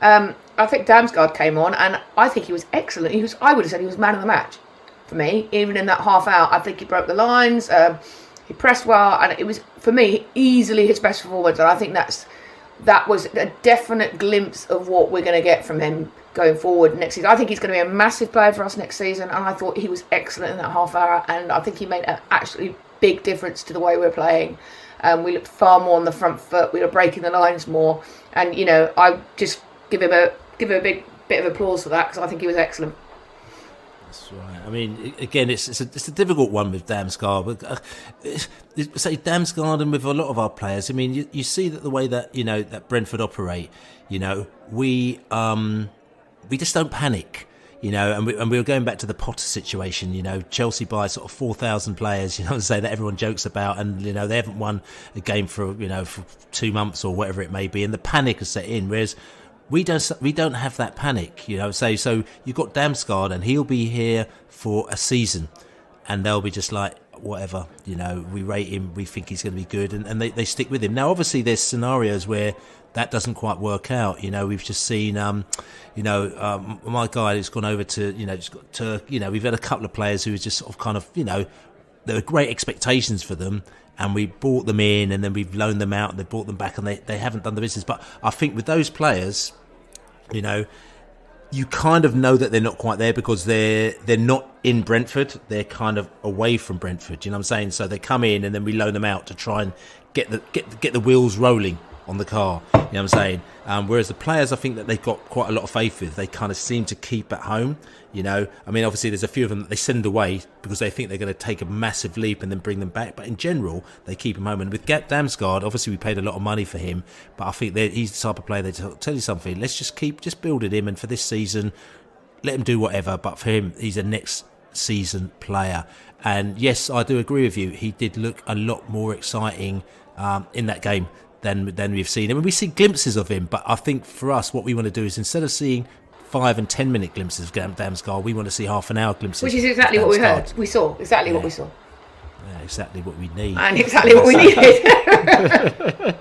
I think Damsgaard came on, and I think he was excellent. I would have said he was man of the match for me, even in that half hour. I think he broke the lines, he pressed well, and it was, for me, easily his best performance. And I think that was a definite glimpse of what we're going to get from him going forward next season. I think he's going to be a massive player for us next season, and I thought he was excellent in that half hour, and I think he made an actually big difference to the way we're playing. We looked far more on the front foot. We were breaking the lines more, and I just give him a big bit of applause for that, because I think he was excellent. That's right. I mean, again, it's a difficult one with Damsgaard. But say Damsgaard, and with a lot of our players, I mean, you see that the way that that Brentford operate, we just don't panic. And we were going back to the Potter situation. Chelsea buy sort of 4,000 players. Say that everyone jokes about, and they haven't won a game for 2 months or whatever it may be, and the panic has set in. Whereas we don't have that panic. So you've got Damsgaard, and he'll be here for a season, and they'll be just like, whatever. We rate him, we think he's going to be good, and they stick with him. Now, obviously, there's scenarios where that doesn't quite work out. We've just seen, my guy who's gone over to, we've had a couple of players who are just sort of kind of, there were great expectations for them, and we bought them in, and then we've loaned them out, and they bought them back, and they haven't done the business. But I think with those players, You know, you kind of know that they're not quite there because they're not in Brentford. They're kind of away from Brentford. You know what I'm saying? So they come in and then we loan them out to try and get the wheels rolling on the car. You know what I'm saying? Whereas the players, I think that they've got quite a lot of faith with. They kind of seem to keep at home. You know, I mean, obviously there's a few of them that they send away because they think they're going to take a massive leap and then bring them back. But in general, they keep them home. And with Damsgaard, obviously we paid a lot of money for him. But I think that he's the type of player that tell you something. Let's just build at him. And for this season, let him do whatever. But for him, he's a next season player. And yes, I do agree with you. He did look a lot more exciting in that game than we've seen. I mean, we see glimpses of him. But I think for us, what we want to do is instead of seeing 5 and 10 minute glimpses of Damsgaard, we want to see half an hour glimpses. Which is exactly what we heard. We saw exactly what we saw. Yeah, exactly what we need. And exactly what we needed.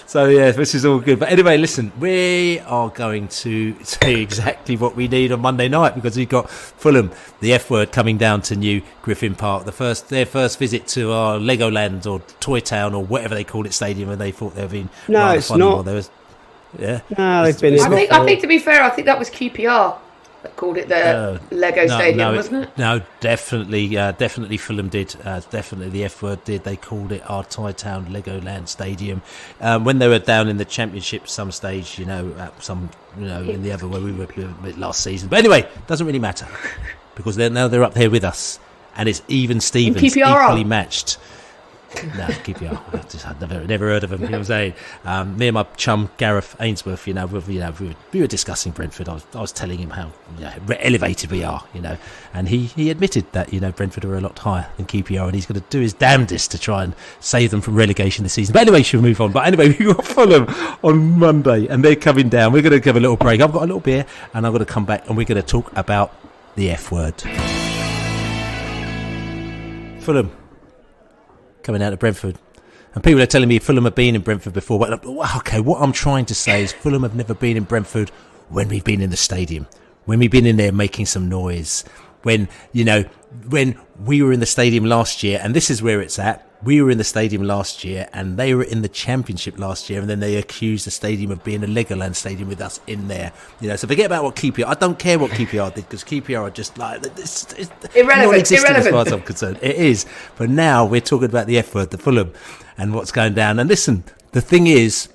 So, yeah, this is all good. But anyway, listen, we are going to say exactly what we need on Monday night because we've got Fulham, the F word, coming down to New Griffin Park. Their first visit to our Legoland or Toy Town or whatever they called it stadium, and they thought they were being rather funny while there was. Yeah. No, they've been. I think to be fair, I think that was QPR that called it the Lego Stadium, wasn't it? No, definitely Fulham did. Definitely the F word did. They called it our Toy Town Legoland Stadium. When they were down in the Championship, some stage, in the other where we were last season. But anyway, doesn't really matter because now they're up there with us, and it's even Stevens equally matched. No, QPR. I've never heard of them. You know what I'm saying? Me and my chum Gareth Ainsworth, we were discussing Brentford. I was telling him how elevated we are, and he admitted that Brentford are a lot higher than QPR, and he's going to do his damnedest to try and save them from relegation this season. But anyway, she'll move on. But anyway, we got Fulham on Monday, and they're coming down. We're going to have a little break. I've got a little beer, and I'm going to come back, and we're going to talk about the F word. Fulham coming out of Brentford, and people are telling me Fulham have been in Brentford before, but okay, what I'm trying to say is Fulham have never been in Brentford when we've been in the stadium, when we've been in there making some noise, when we were in the stadium last year, and this is where it's at. We were in the stadium last year and they were in the Championship last year, and then they accused the stadium of being a Legoland stadium with us in there. So forget about what QPR, I don't care what QPR did, because QPR are just like it's irrelevant as far as I'm concerned. It is. But now we're talking about the F word, the Fulham, and what's going down. And listen, the thing is,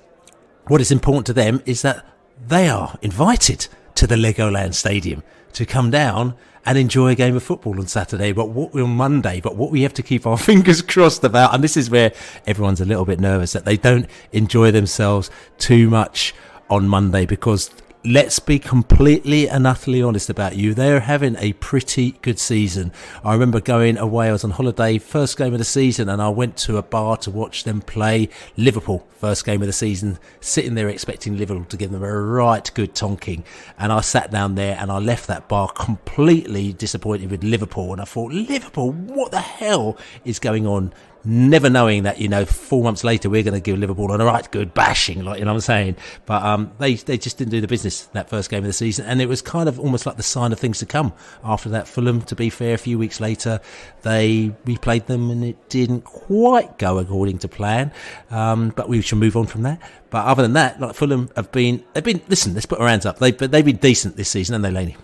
what is important to them is that they are invited to the Legoland stadium to come down and enjoy a game of football on Saturday, on Monday. But what we have to keep our fingers crossed about, and this is where everyone's a little bit nervous, that they don't enjoy themselves too much on Monday, because let's be completely and utterly honest about you. They're having a pretty good season. I remember going away, I was on holiday, first game of the season, and I went to a bar to watch them play Liverpool, first game of the season, sitting there expecting Liverpool to give them a right good tonking. And I sat down there and I left that bar completely disappointed with Liverpool. And I thought, Liverpool, what the hell is going on? Never knowing that, 4 months later, we're going to give Liverpool a right good bashing, what I'm saying. But they just didn't do the business that first game of the season. And it was kind of almost like the sign of things to come after that. Fulham, to be fair, a few weeks later, we played them and it didn't quite go according to plan. But we should move on from that. But other than that, Fulham they've been, listen, let's put our hands up. They've been decent this season, haven't they, Laney?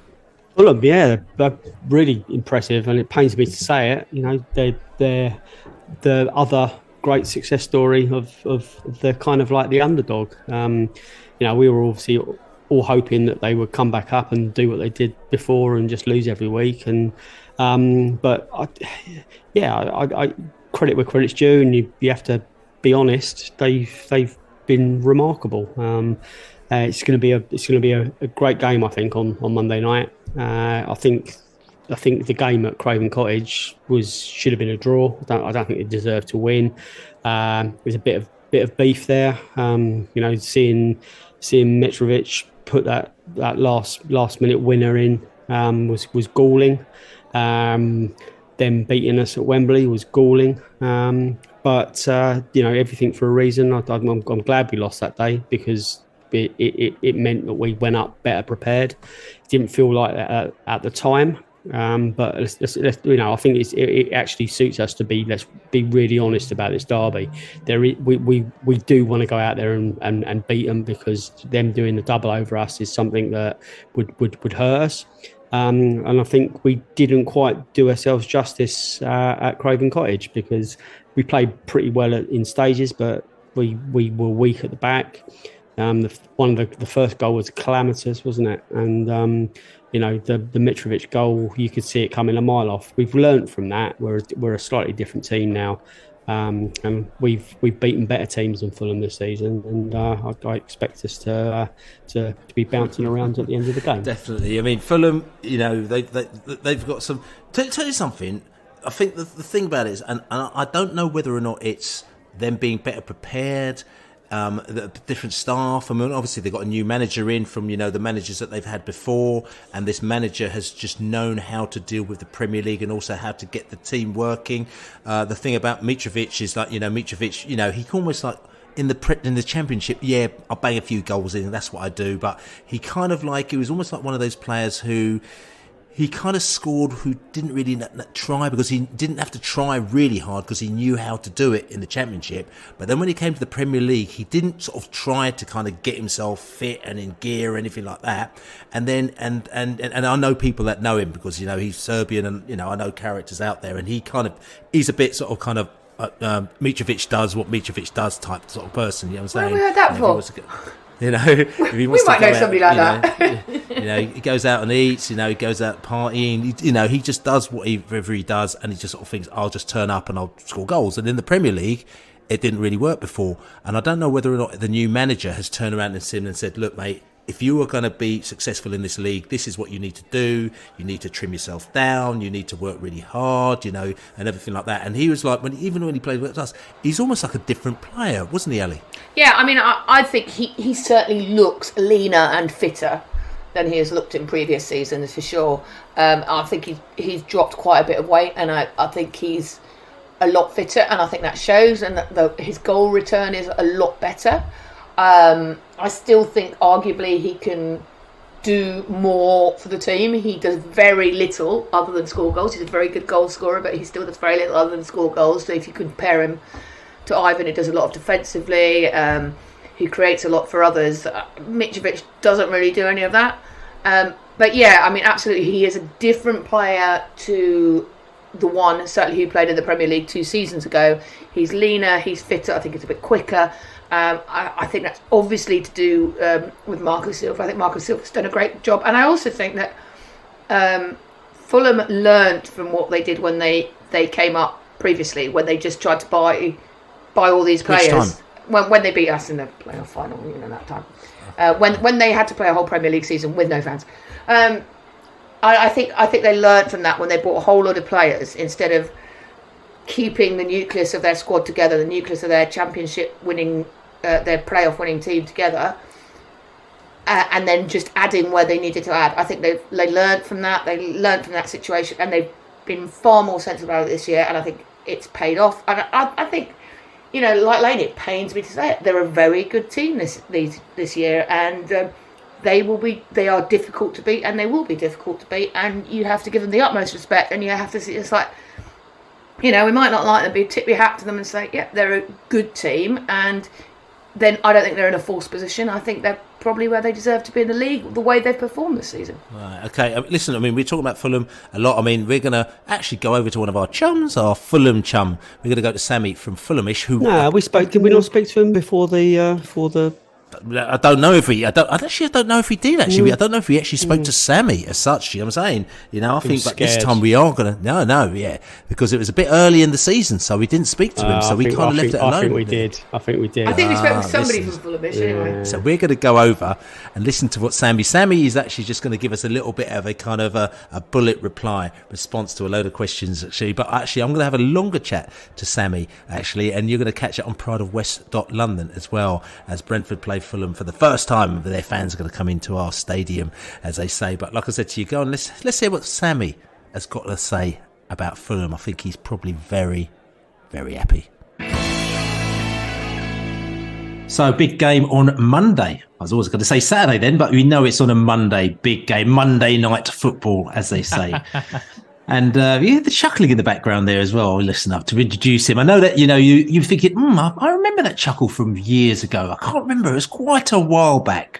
Fulham, yeah, they're really impressive, and it pains me to say it. They're the other great success story of the kind of like the underdog. We were obviously all hoping that they would come back up and do what they did before and just lose every week. And but I credit where credit's due, and you have to be honest. They've been remarkable. It's going to be a great game, I think, on Monday night. I think the game at Craven Cottage should have been a draw. I don't think it deserved to win. There's a bit of beef there. Seeing Mitrovic put that last minute winner in was galling. Them beating us at Wembley was galling. But everything for a reason. I'm glad we lost that day, because it meant that we went up better prepared. It didn't feel like that at the time. But let's, I think it actually suits us to be. Let's be really honest about this derby. We do want to go out there and beat them, because them doing the double over us is something that would hurt us. And I think we didn't quite do ourselves justice at Craven Cottage, because we played pretty well in stages, but we were weak at the back. The first goal was calamitous, wasn't it? And the Mitrovic goal, you could see it coming a mile off. We've learnt from that. We're a slightly different team now, and we've beaten better teams than Fulham this season, and I expect us to be bouncing around at the end of the game. Definitely. I mean, Fulham, they've got some. Tell you something. I think the thing about it is, and I don't know whether or not it's them being better prepared. The different staff. I mean, obviously they've got a new manager in from, the managers that they've had before, and this manager has just known how to deal with the Premier League and also how to get the team working. The thing about Mitrovic is like, Mitrovic, he almost like in the Championship, yeah, I'll bang a few goals in, that's what I do, but he was almost like one of those players who he kind of scored who didn't really try, because he didn't have to try really hard because he knew how to do it in the Championship. But then when he came to the Premier League, he didn't sort of try to kind of get himself fit and in gear or anything like that. And then and I know people that know him because he's Serbian, and I know characters out there, and he's a bit sort of kind of Mitrovic does what Mitrovic does type sort of person. You know what I'm saying? Where have we heard that for? If he wants we might know somebody like that. He goes out and eats. He goes out partying. He just does whatever he does, and he just sort of thinks, I'll just turn up and I'll score goals. And in the Premier League, it didn't really work before. And I don't know whether or not the new manager has turned around to him and said, look, mate, if you are going to be successful in this league, this is what you need to do. You need to trim yourself down. You need to work really hard, and everything like that. And he was like, even when he played with us, he's almost like a different player, wasn't he, Ali? Yeah, I mean, I think he certainly looks leaner and fitter than he has looked in previous seasons, for sure. I think he's dropped quite a bit of weight, and I think he's a lot fitter, and I think that shows, and that his goal return is a lot better. I still think arguably he can do more for the team. He does very little other than score goals. He's a very good goal scorer, but he still does very little other than score goals. So if you compare him to Ivan, he does a lot of defensively. He creates a lot for others. Mitrovic doesn't really do any of that. But yeah, I mean, absolutely, he is a different player to the one certainly who played in the Premier League 2 seasons ago. He's leaner, he's fitter, I think he's a bit quicker. I think that's obviously to do with Marco Silva. I think Marco Silva's done a great job. And I also think that Fulham learnt from what they did when they came up previously, when they just tried to buy all these players. When they beat us in the playoff final, that time. When they had to play a whole Premier League season with no fans. I think they learnt from that when they bought a whole lot of players instead of keeping the nucleus of their squad together, the nucleus of their championship winning, their playoff winning team together, and then just adding where they needed to add. I think they learned from that. They learned from that situation, and they've been far more sensible about it this year. And I think it's paid off. And I think, like Laney, it pains me to say it, they're a very good team this year, and they are difficult to beat, and they will be difficult to beat. And you have to give them the utmost respect, and you have to see it's like. We might not like them, but you tip your hat to them and say, yeah, they're a good team. And then I don't think they're in a false position. I think they're probably where they deserve to be in the league, the way they've performed this season. Right, okay. Listen, I mean, we're talking about Fulham a lot. I mean, we're going to actually go over to one of our chums, our Fulham chum. We're going to go to Sammy from Fulhamish. Did we not speak to him before the... I don't know if he. I don't know if he did actually. I don't know if he actually spoke to Sammy as such. You know what I'm saying? I think, but this time we are gonna. No, because it was a bit early in the season, so we didn't speak to him. So we kind of left it alone. I think we did. I think we spoke to somebody from Fulhamish anyway. So we're going to go over and listen to what Sammy is actually just going to give us a little bit of a kind of a bullet response to a load of questions actually. But actually, I'm going to have a longer chat to Sammy actually, and you're going to catch it on prideofwest.london as well, as Brentford play Fulham for the first time. Their fans are going to come into our stadium, as they say. But like I said to you, go on, let's hear what Sammy has got to say about Fulham. I think he's probably very, very happy. So, big game on Monday. I was always going to say Saturday then, but we know it's on a Monday. Big game, Monday night football, as they say. And you hear the chuckling in the background there as well. Listen up to introduce him. I know that, you're thinking, I remember that chuckle from years ago. I can't remember. It was quite a while back.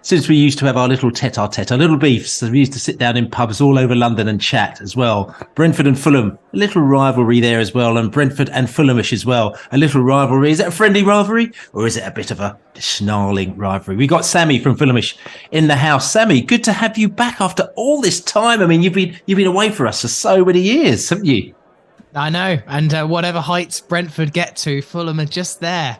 Since we used to have our little tete-a-tete, our little beefs, so we used to sit down in pubs all over London and chat as well. Brentford and Fulham, a little rivalry there as well, and Brentford and Fulhamish as well, a little rivalry. Is it a friendly rivalry, or is it a bit of a snarling rivalry? We got Sammy from Fulhamish in the house. Sammy, good to have you back after all this time. I mean, you've been away for us for so many years, haven't you? I know, and whatever heights Brentford get to, Fulham are just there,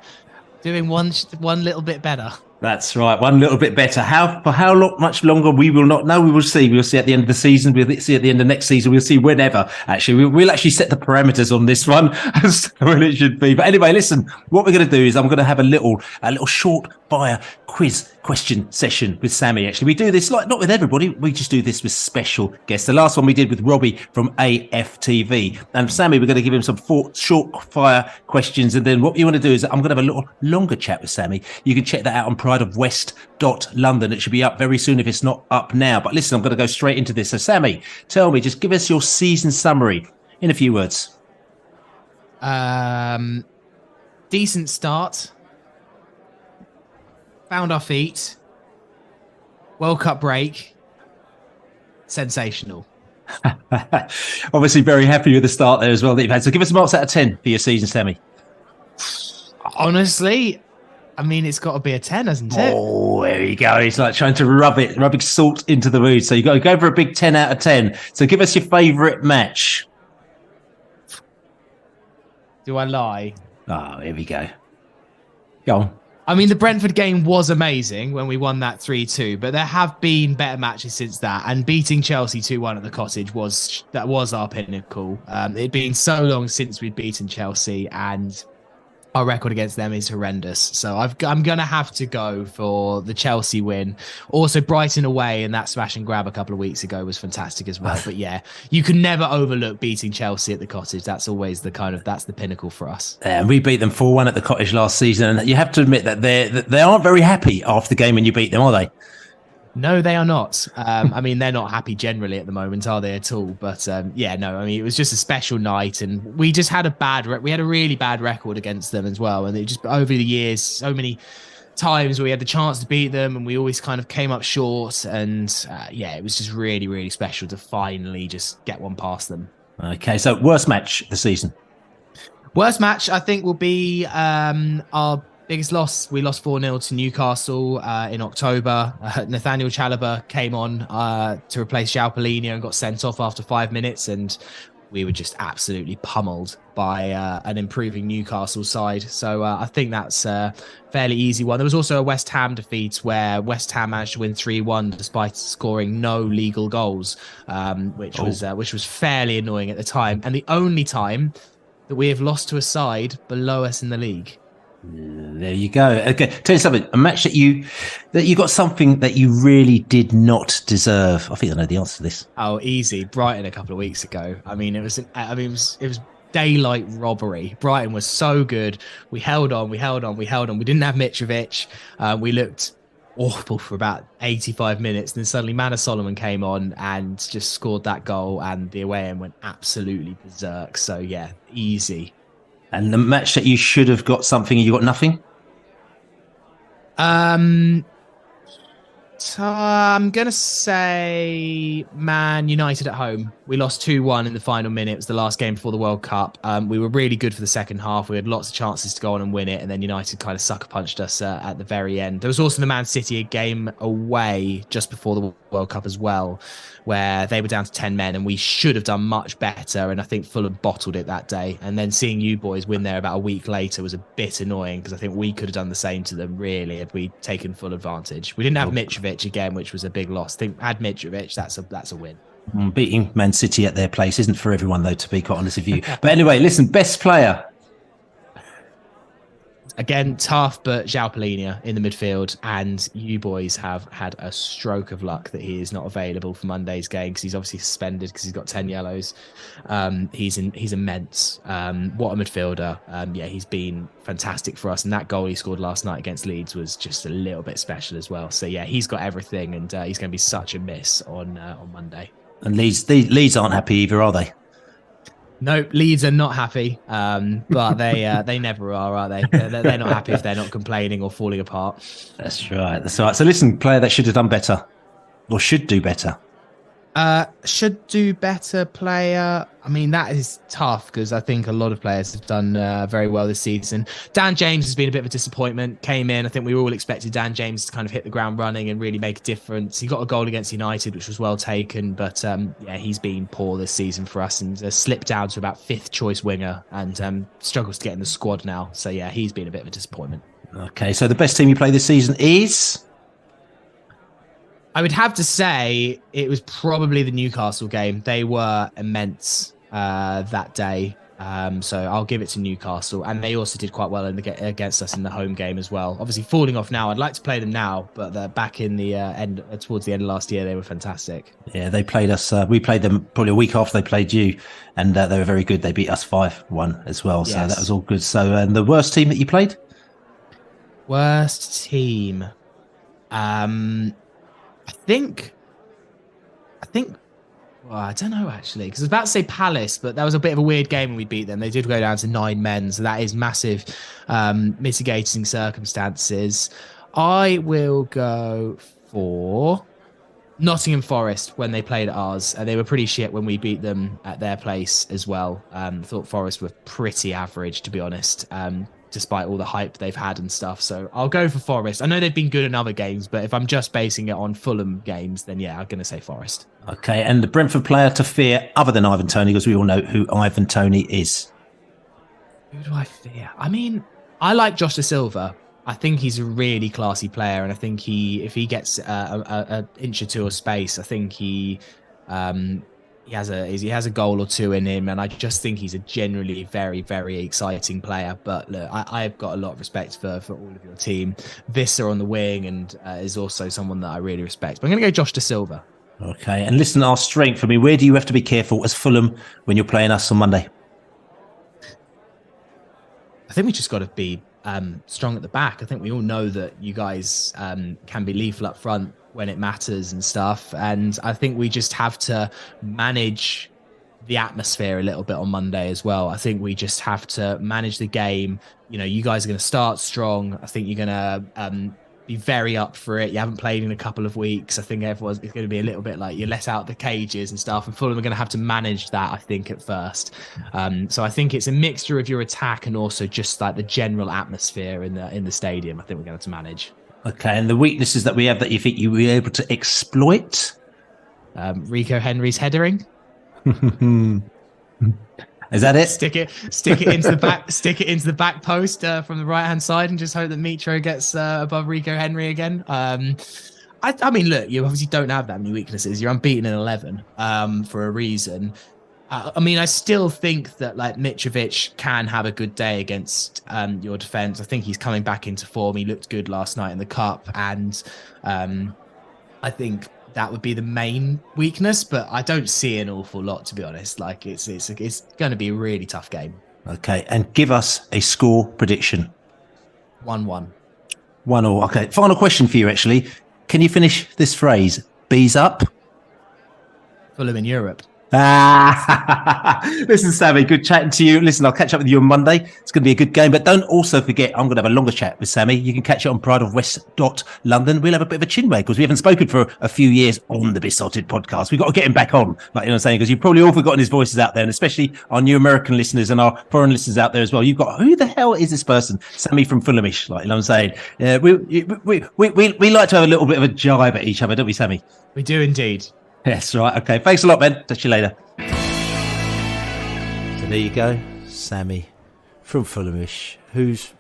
doing one little bit better. That's right. One little bit better. For how much longer, we will not know. We will see. We'll see at the end of the season. We'll see at the end of next season. We'll see whenever. Actually, we'll actually set the parameters on this one as to when it should be. But anyway, listen, what we're going to do is I'm going to have a little short fire quiz question session with Sammy. Actually, we do this not with everybody. We just do this with special guests. The last one we did with Robbie from AFTV. And Sammy, we're going to give him some short fire questions. And then what you want to do is I'm going to have a little longer chat with Sammy. You can check that out on prideofwest.london. It should be up very soon if it's not up now. But listen, I'm going to go straight into this. So Sammy, tell me, just give us your season summary in a few words. Decent start. Found our feet. World Cup break. Sensational. Obviously very happy with the start there as well that you've had. So give us marks out of 10 for your season, Sammy. Honestly, I mean, it's got to be a 10, hasn't it? Oh, there you go. He's like trying to rubbing salt into the wound. So you got to go for a big 10 out of 10. So give us your favourite match. Do I lie? Oh, here we go. Go on. I mean, the Brentford game was amazing when we won that 3-2, but there have been better matches since that. And beating Chelsea 2-1 at the Cottage was our pinnacle. It'd been so long since we'd beaten Chelsea, and our record against them is horrendous. So I'm going to have to go for the Chelsea win. Also, Brighton away and that smash and grab a couple of weeks ago was fantastic as well. But yeah, you can never overlook beating Chelsea at the Cottage. That's always that's the pinnacle for us. And we beat them 4-1 at the Cottage last season. And you have to admit that they aren't very happy after the game when you beat them, are they? No, they are not. I mean, they're not happy generally at the moment, are they at all? But yeah, no, I mean, it was just a special night, and we just had we had a really bad record against them as well. And it just over the years, so many times we had the chance to beat them, and we always kind of came up short. And yeah, it was just really, really special to finally just get one past them. Okay, so worst match of the season? Worst match, I think, will be our biggest loss. We lost 4-0 to Newcastle in October. Nathaniel Chalobah came on to replace João Palhinha and got sent off after 5 minutes, and we were just absolutely pummeled by an improving Newcastle side. So I think that's a fairly easy one. There was also a West Ham defeat where West Ham managed to win 3-1 despite scoring no legal goals, which was fairly annoying at the time, and the only time that we have lost to a side below us in the league. There you go. Okay, tell you something. A match that you got something that you really did not deserve. I think I know the answer to this. Oh, easy. Brighton a couple of weeks ago. I mean, it was daylight robbery. Brighton was so good. We held on. We didn't have Mitrovic. We looked awful for about 85 minutes. Then suddenly Manor Solomon came on and just scored that goal, and the away end went absolutely berserk. So yeah, easy. And the match that you should have got something and you got nothing? So I'm going to say Man United at home. We lost 2-1 in the final minute. It was the last game before the World Cup. We were really good for the second half. We had lots of chances to go on and win it, and then United kind of sucker punched us at the very end. There was also the Man City game away just before the World Cup as well, where they were down to 10 men, and we should have done much better, and I think Fulham bottled it that day. And then seeing you boys win there about a week later was a bit annoying, because I think we could have done the same to them, really, had we taken full advantage. We didn't have Mitrovic again, which was a big loss. I think had Mitrovic, that's a win. Beating Man City at their place isn't for everyone, though, to be quite honest with you. But anyway, listen, best player. Again, tough, but João Palhinha in the midfield, and you boys have had a stroke of luck that he is not available for Monday's game because he's obviously suspended because he's got 10 yellows. He's immense. What a midfielder. He's been fantastic for us, and that goal he scored last night against Leeds was just a little bit special as well. So yeah, he's got everything, and he's going to be such a miss on Monday. And Leeds aren't happy either, are they? Nope, Leeds are not happy, but they never are they? They're not happy if they're not complaining or falling apart. That's right. So listen, player that should have done better, or should do better. Should do better player. I mean, that is tough because I think a lot of players have done very well this season. Dan James has been a bit of a disappointment. Came in, I think we all expected Dan James to kind of hit the ground running and really make a difference. He got a goal against United, which was well taken, but he's been poor this season for us and slipped down to about 5th choice winger and struggles to get in the squad now. So yeah, he's been a bit of a disappointment. Okay, so the best team you play this season is? I would have to say it was probably the Newcastle game. They were immense that day. So I'll give it to Newcastle. And they also did quite well against us in the home game as well. Obviously falling off now. I'd like to play them now, but they're back in the towards the end of last year. They were fantastic. Yeah, they played us. We played them probably a week after they played you, and they were very good. They beat us 5-1 as well. So that was all good. So and the worst team that you played? Worst team. I think, well, I don't know actually, because I was about to say Palace, but that was a bit of a weird game when we beat them. They did go down to 9 men, so that is massive mitigating circumstances. I will go for Nottingham Forest when they played at ours. They were pretty shit when we beat them at their place as well. Thought Forest were pretty average, to be honest. Despite all the hype they've had and stuff. So I'll go for Forest. I know they've been good in other games, but if I'm just basing it on Fulham games, then yeah, I'm going to say Forest. Okay, and the Brentford player to fear other than Ivan Toney, because we all know who Ivan Toney is. Who do I fear? I mean, I like Josh Da Silva. I think he's a really classy player, and I think if he gets an inch or two of space, I think he has a goal or two in him, and I just think he's a generally very, very exciting player. But look, I've got a lot of respect for all of your team. Visser on the wing and is also someone that I really respect. But I'm going to go Josh Da Silva. Okay, and listen, our strength. I mean, where do you have to be careful as Fulham when you're playing us on Monday? I think we just got to be strong at the back. I think we all know that you guys can be lethal up front when it matters and stuff, and I think we just have to manage the atmosphere a little bit on Monday as well. I think we just have to manage the game. You know, you guys are going to start strong. I think you're going to be very up for it. You haven't played in a couple of weeks. I think it's going to be a little bit like you let out the cages and stuff, and Fulham are going to have to manage that, I think, at first. So I think it's a mixture of your attack and also just like the general atmosphere in the stadium. I think we're going to manage. Okay, and the weaknesses that we have that you think you'll be able to exploit? Rico Henry's headering. Is that it? Stick it into the back. Stick it into the back post from the right hand side, and just hope that Mitro gets above Rico Henry again. I mean, look, you obviously don't have that many weaknesses. You're unbeaten in 11 for a reason. I mean, I still think that like Mitrovic can have a good day against your defence. I think he's coming back into form. He looked good last night in the cup, and I think that would be the main weakness. But I don't see an awful lot, to be honest. Like it's going to be a really tough game. Okay, and give us a score prediction. 1-1. 1-1. Okay, final question for you. Actually, can you finish this phrase? Bees up. Fulham in Europe. Listen, Sammy, good chatting to you. Listen, I'll catch up with you on Monday. It's going to be a good game, but don't also forget, I'm going to have a longer chat with Sammy. You can catch it on prideofwest.london. We'll have a bit of a chin wag because we haven't spoken for a few years on the Beesotted podcast. We've got to get him back on, like you know what I'm saying, because you've probably all forgotten his voices out there, and especially our new American listeners and our foreign listeners out there as well. You've got, who the hell is this person? Sammy from Fulhamish, like you know what I'm saying. We like to have a little bit of a jibe at each other, don't we, Sammy? We do indeed. Yes, right. Okay. Thanks a lot, Ben. Touch you later. So there you go. Sammy from Fulhamish, who's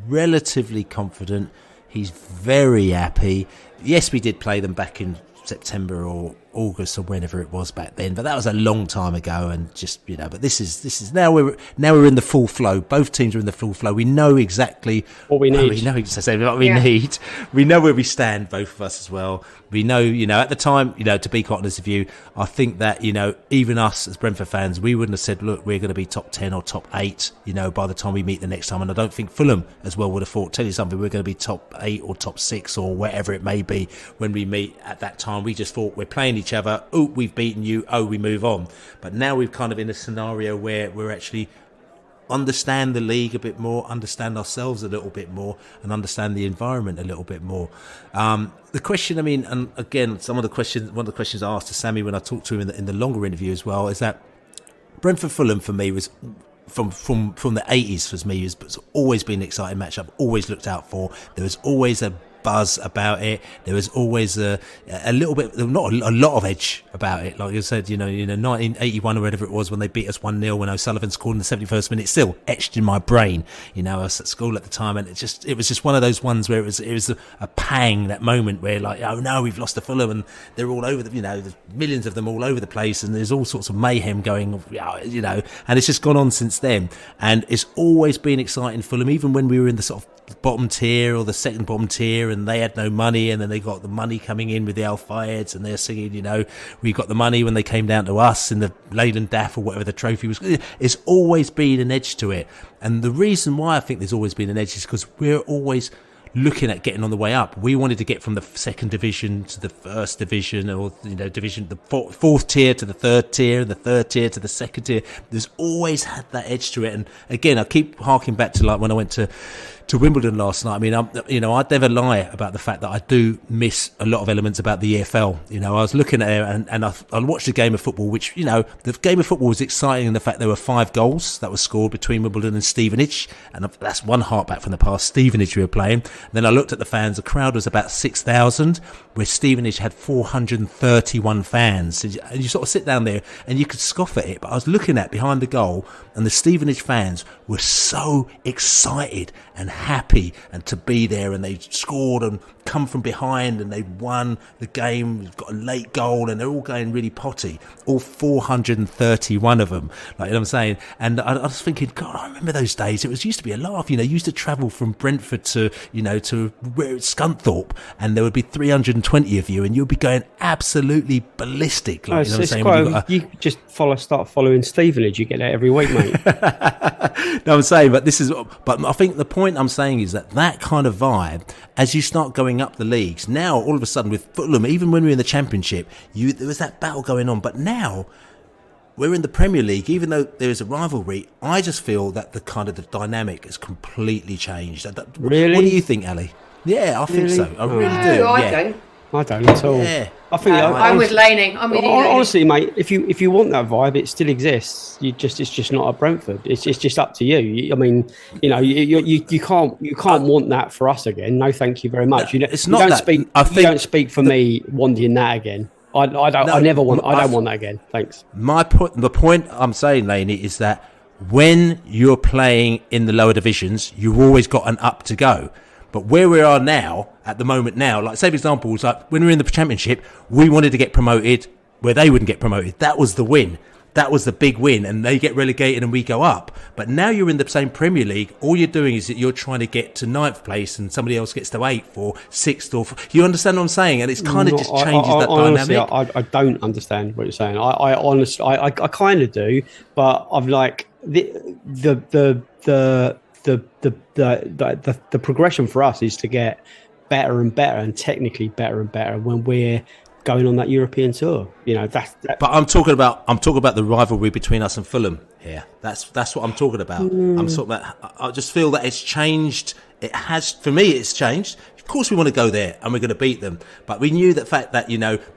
relatively confident. He's very happy. Yes, we did play them back in September or August or whenever it was back then, but that was a long time ago. And just, but this is now we're in the full flow. Both teams are in the full flow. We know exactly what we need. We know exactly what we need. We know where we stand, both of us as well. We know, at the time, to be quite honest with you, I think that, even us as Brentford fans, we wouldn't have said, look, we're going to be top 10 or top 8, by the time we meet the next time. And I don't think Fulham as well would have thought, tell you something, we're going to be top 8 or top 6 or whatever it may be when we meet at that time. We just thought we're playing each other. Oh, we've beaten you. Oh, we move on. But now we're kind of in a scenario where we're actually understand the league a bit more, understand ourselves a little bit more, and understand the environment a little bit more. The question, and again, one of the questions I asked to Sammy when I talked to him in the longer interview as well, is that Brentford Fulham for me was from the 80s for me has always been an exciting match I've always looked out for. There was always a buzz about it. There was always a little bit, not a lot of edge about it. Like you said, 1981 or whatever it was when they beat us 1-0 when O'Sullivan scored in the 71st minute, still etched in my brain. I was at school at the time, and it was just one of those ones where it was a pang, that moment where like, oh no, we've lost to Fulham, and they're all over there's millions of them all over the place, and there's all sorts of mayhem going, and it's just gone on since then. And it's always been exciting, Fulham, even when we were in the sort of bottom tier or the second bottom tier, and they had no money, and then they got the money coming in with the Al Fayeds, and they're singing, we got the money when they came down to us in the Leyland Daff or whatever the trophy was. It's always been an edge to it, and the reason why I think there's always been an edge is because we're always looking at getting on the way up. We wanted to get from the second division to the first division, or division, the fourth tier to the third tier, and the third tier to the second tier. There's always had that edge to it, and again, I keep harking back to like when I went to Wimbledon last night. I'd never lie about the fact that I do miss a lot of elements about the EFL. I was looking at it and I watched a game of football, which, the game of football was exciting in the fact there were 5 goals that were scored between Wimbledon and Stevenage. And that's one heart back from the past, Stevenage we were playing. And then I looked at the fans, the crowd was about 6,000, where Stevenage had 431 fans. And you sort of sit down there and you could scoff at it, but I was looking at behind the goal, and the Stevenage fans were so excited and happy and to be there, and they scored and come from behind and they won the game. We've got a late goal, and they're all going really potty, all 431 of them, like, you know what I'm saying? And I was thinking, God, I remember those days. It used to be a laugh. You used to travel from Brentford to where it's Scunthorpe, and there would be 320 of you, and you'd be going absolutely ballistic. Like, you know what I'm saying? You just start following Stevenage, you get that every week, mate. No, I'm saying, but I think the point I'm saying is that kind of vibe, as you start going up the leagues, now all of a sudden with Fulham, even when we were in the Championship, there was that battle going on. But now we're in the Premier League, even though there is a rivalry, I just feel that the dynamic has completely changed. Really? What do you think, Ali? Yeah, I think so. I really do. I don't. I don't at all. Yeah. I think I'm with Laney. I'm with you, Laney. Honestly, mate, if you want that vibe, it still exists. It's just not at Brentford. It's just up to you. You can't want that for us again. No, thank you very much. You don't speak for me wanting that again. I don't want that again. Thanks. The point I'm saying, Laney, is that when you're playing in the lower divisions, you've always got an up to go. But where we are now, at the moment now, like, say for example, like when we were in the Championship, we wanted to get promoted where they wouldn't get promoted. That was the win. That was the big win, and they get relegated and we go up. But now you're in the same Premier League. All you're doing is that you're trying to get to 9th place, and somebody else gets to 8th or 6th. Or you understand what I'm saying? And it's kind of just changes that honestly, dynamic. I don't understand what you're saying. I honestly kind of do, but I'm like the progression for us is to get better and better, and technically better and better when we're going on that European tour. But I'm talking about the rivalry between us and Fulham here. That's what I'm talking about. I'm talking about. I just feel that it's changed. It has, for me, it's changed. Of course, we want to go there and we're going to beat them. But we knew the fact that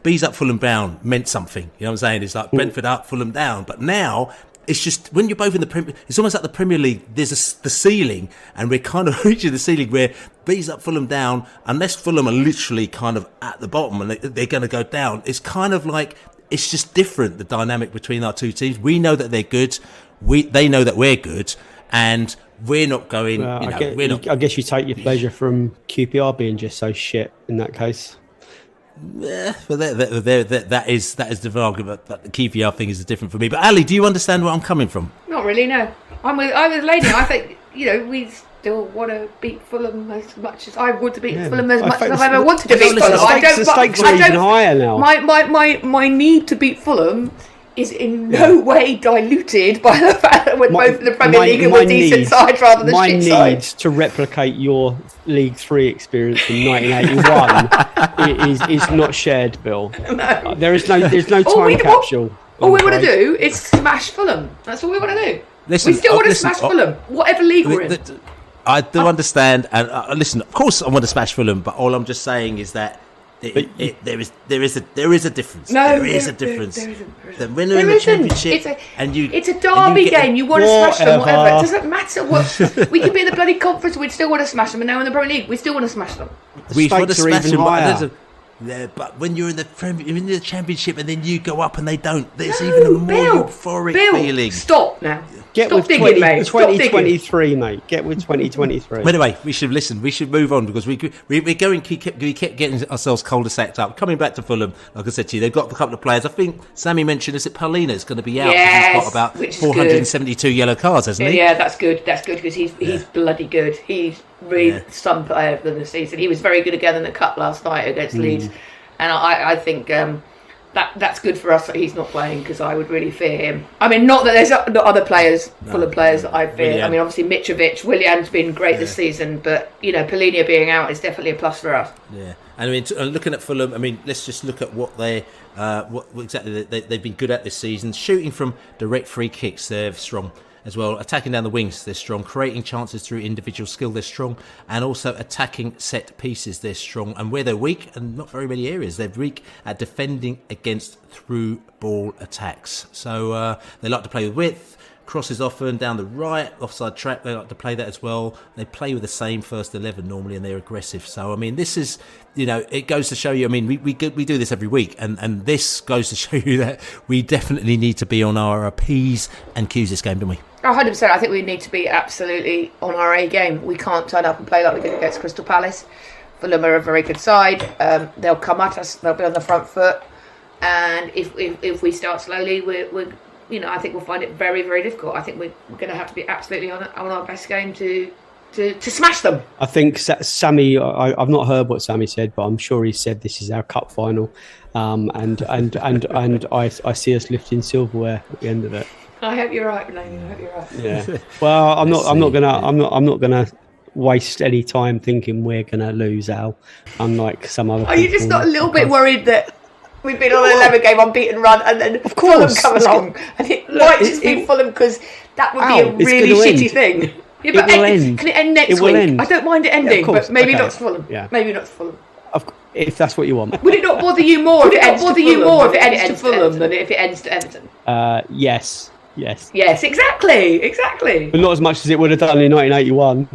Bees up, Fulham down meant something. You know what I'm saying? It's like Brentford up, Fulham down. But now, it's just when you're both in the Premier, it's almost like the Premier League. There's the ceiling, and we're kind of reaching the ceiling where Bees up, Fulham down. Unless Fulham are literally kind of at the bottom and they're going to go down, it's kind of like it's just different. The dynamic between our two teams. We know that they're good. They know that we're good, and we're not going. I guess you take your pleasure from QPR being just so shit in that case. Yeah, but that is the argument. But the QPR thing is different for me. But Ali, do you understand where I'm coming from? Not really, no. I'm with Laney. I think, we still want to beat Fulham as much as I would to beat Fulham as much as I've ever wanted to beat Fulham. The stakes are even higher now. My need to beat Fulham is in no way diluted by the fact that we're both in the Premier League and we're decent sides rather than shit sides. My need to replicate your League 3 experience from 1981 is not shared, Bill. No. There's no time capsule. All we want to do is smash Fulham. That's all we want to do. Listen, we still want to smash Fulham, whatever league we're in. I do understand, and listen. Of course, I want to smash Fulham, but all I'm just saying is that there is a difference. No, there is a difference. When There you're in the isn't. Championship, It's a derby game. You want to smash them, whatever. It doesn't matter what. We could be in the bloody conference. We'd still want to smash them. And now in the Premier League, we still want to smash them. We want to smash them. But when you're in the Championship and then you go up and they don't, there's even a more euphoric feeling. Stop now. Get Stop with digging, mate. 2023, mate. Get with 2023. Anyway, we should listen. We should move on because we kept getting ourselves cul-de-saced up. Coming back to Fulham, like I said to you, they've got a couple of players. I think Sammy mentioned, is it Paulina's going to be out? Yes, he's got about 472 yellow cards, hasn't he? Yeah, that's good. That's good because he's bloody good. He's really some player of the season. He was very good again in the cup last night against Leeds, and I think that's good for us that he's not playing because I would really fear him. I mean, not that there's not other players, full of players that I fear. Willian. I mean, obviously Mitrovic, Willian's been great this season, but Paulina being out is definitely a plus for us. Yeah, and I mean, looking at Fulham, I mean, let's just look at what what exactly they've been good at this season. Shooting from direct free kicks, they're strong as well. Attacking down the wings, they're strong. Creating chances through individual skill, they're strong. And also attacking set pieces, they're strong. And where they're weak, and not very many areas, they're weak at defending against through ball attacks. So they like to play with width. Crosses often down the right, offside trap, they like to play that as well. They play with the same first 11 normally, and they're aggressive. So, I mean, this is, it goes to show you, I mean, we do this every week, and this goes to show you that we definitely need to be on our P's and Q's this game, don't we? 100%. I think we need to be absolutely on our A game. We can't turn up and play like we did against Crystal Palace. Fulham are a very good side. They'll come at us. They'll be on the front foot. And if we start slowly, we're I think we'll find it very, very difficult. I think we're going to have to be absolutely on our best game to smash them. I think Sammy, I've not heard what Sammy said, but I'm sure he said this is our cup final, and I see us lifting silverware at the end of it. I hope you're right, Laney. I hope you're right. Yeah. Well, I'm not gonna waste any time thinking we're gonna lose, Al. Unlike some other. Are you just not a little bit worried that we've been on an 11-game unbeaten run and then Fulham come along and it might just be Fulham because that would be a really shitty thing. Yeah, but can it end next week? I don't mind it ending, but maybe not to Fulham. Yeah. Maybe not to Fulham. If that's what you want. Would it not bother you more if it ends to Fulham than if it ends to Everton? Yes. Yes, exactly. But not as much as it would have done in 1981.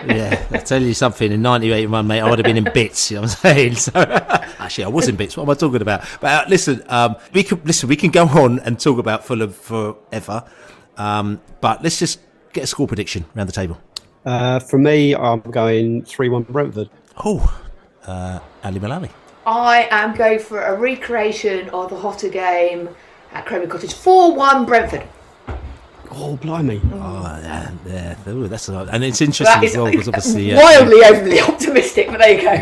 Yeah, I'll tell you something. In 1981, mate, I would have been in bits. You know what I'm saying? So, actually, I was in bits. What am I talking about? But listen, we can go on and talk about Fulham forever. But let's just get a score prediction around the table. For me, I'm going 3-1 Brentford. Oh, Ali Mullalley. I am going for a recreation of the Hotter game at Craven Cottage. 4-1 Brentford. Oh, blimey. Oh, yeah. Ooh, that's and it's interesting as well because obviously wildly overly optimistic, but there you go.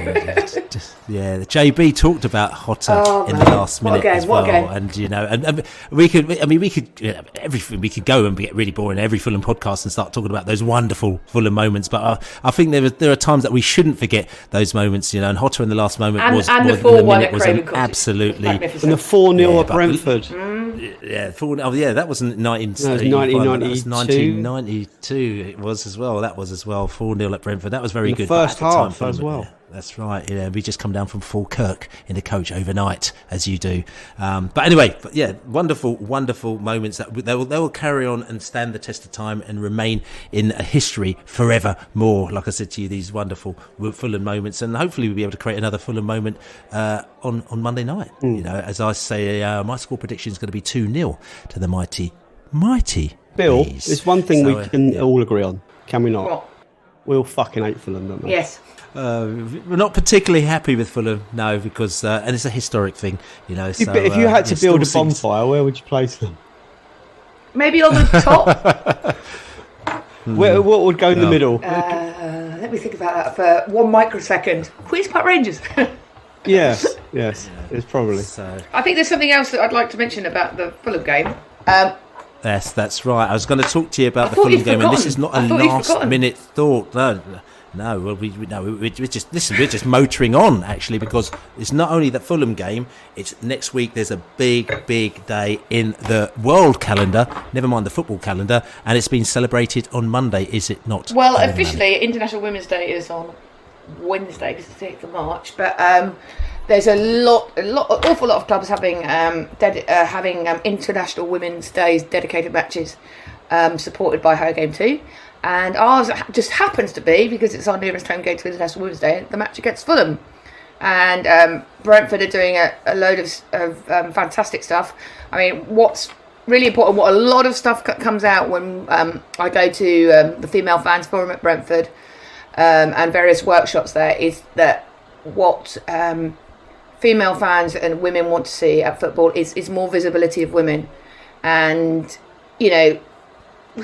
The JB talked about Hotter in the last minute as well, and and we could everything. We could go and get really boring every Fulham podcast and start talking about those wonderful Fulham moments. But I think there are times that we shouldn't forget those moments, and Hotter in the last moment and was the 4-1 at Craven Cottage. Absolutely, and the 4-0 at Brentford. Yeah, 4-0. Oh, yeah, that wasn't 1992. It was as well. That was as well. 4-0 at Brentford. That was very good. First half as well. Yeah, that's right. Yeah, we just come down from Falkirk in the coach overnight, as you do. But anyway, wonderful moments that they will carry on and stand the test of time and remain in history forevermore. Like I said to you, these wonderful Fulham moments, and hopefully we'll be able to create another Fulham moment on Monday night. As I say, my score prediction is going to be 2-0 to the mighty Bill. Bees. There's one thing we can all agree on, can we not? What? We all fucking hate Fulham, don't we? Yes. We're not particularly happy with Fulham, no, because and it's a historic thing, you know. So, If you had to build a still seems- bonfire, where would you place them? Maybe on the top. What would go in the middle? Let me think about that for 1 microsecond. Queen's Park Rangers. Yes, it's probably. So, I think there's something else that I'd like to mention about the Fulham game. that's right. I was going to talk to you about the thought Fulham you'd game, and this is forgotten. not a I thought you'd forgotten. last-minute thought. No. Well, we're just motoring on actually, because it's not only the Fulham game. It's next week. There's a big day in the world calendar. Never mind the football calendar, and it's been celebrated on Monday. Is it not? Well, Ellen officially, International Women's Day is on Wednesday, because it's the 8th of March. But there's an awful lot of clubs having International Women's Days dedicated matches supported by Her Game 2. And ours just happens to be, because it's our nearest home game to International Women's Day, the match against Fulham. And Brentford are doing a load of fantastic stuff. I mean, what's really important, what a lot of stuff comes out when I go to the Female Fans Forum at Brentford and various workshops there, is that what female fans and women want to see at football is more visibility of women. And, you know,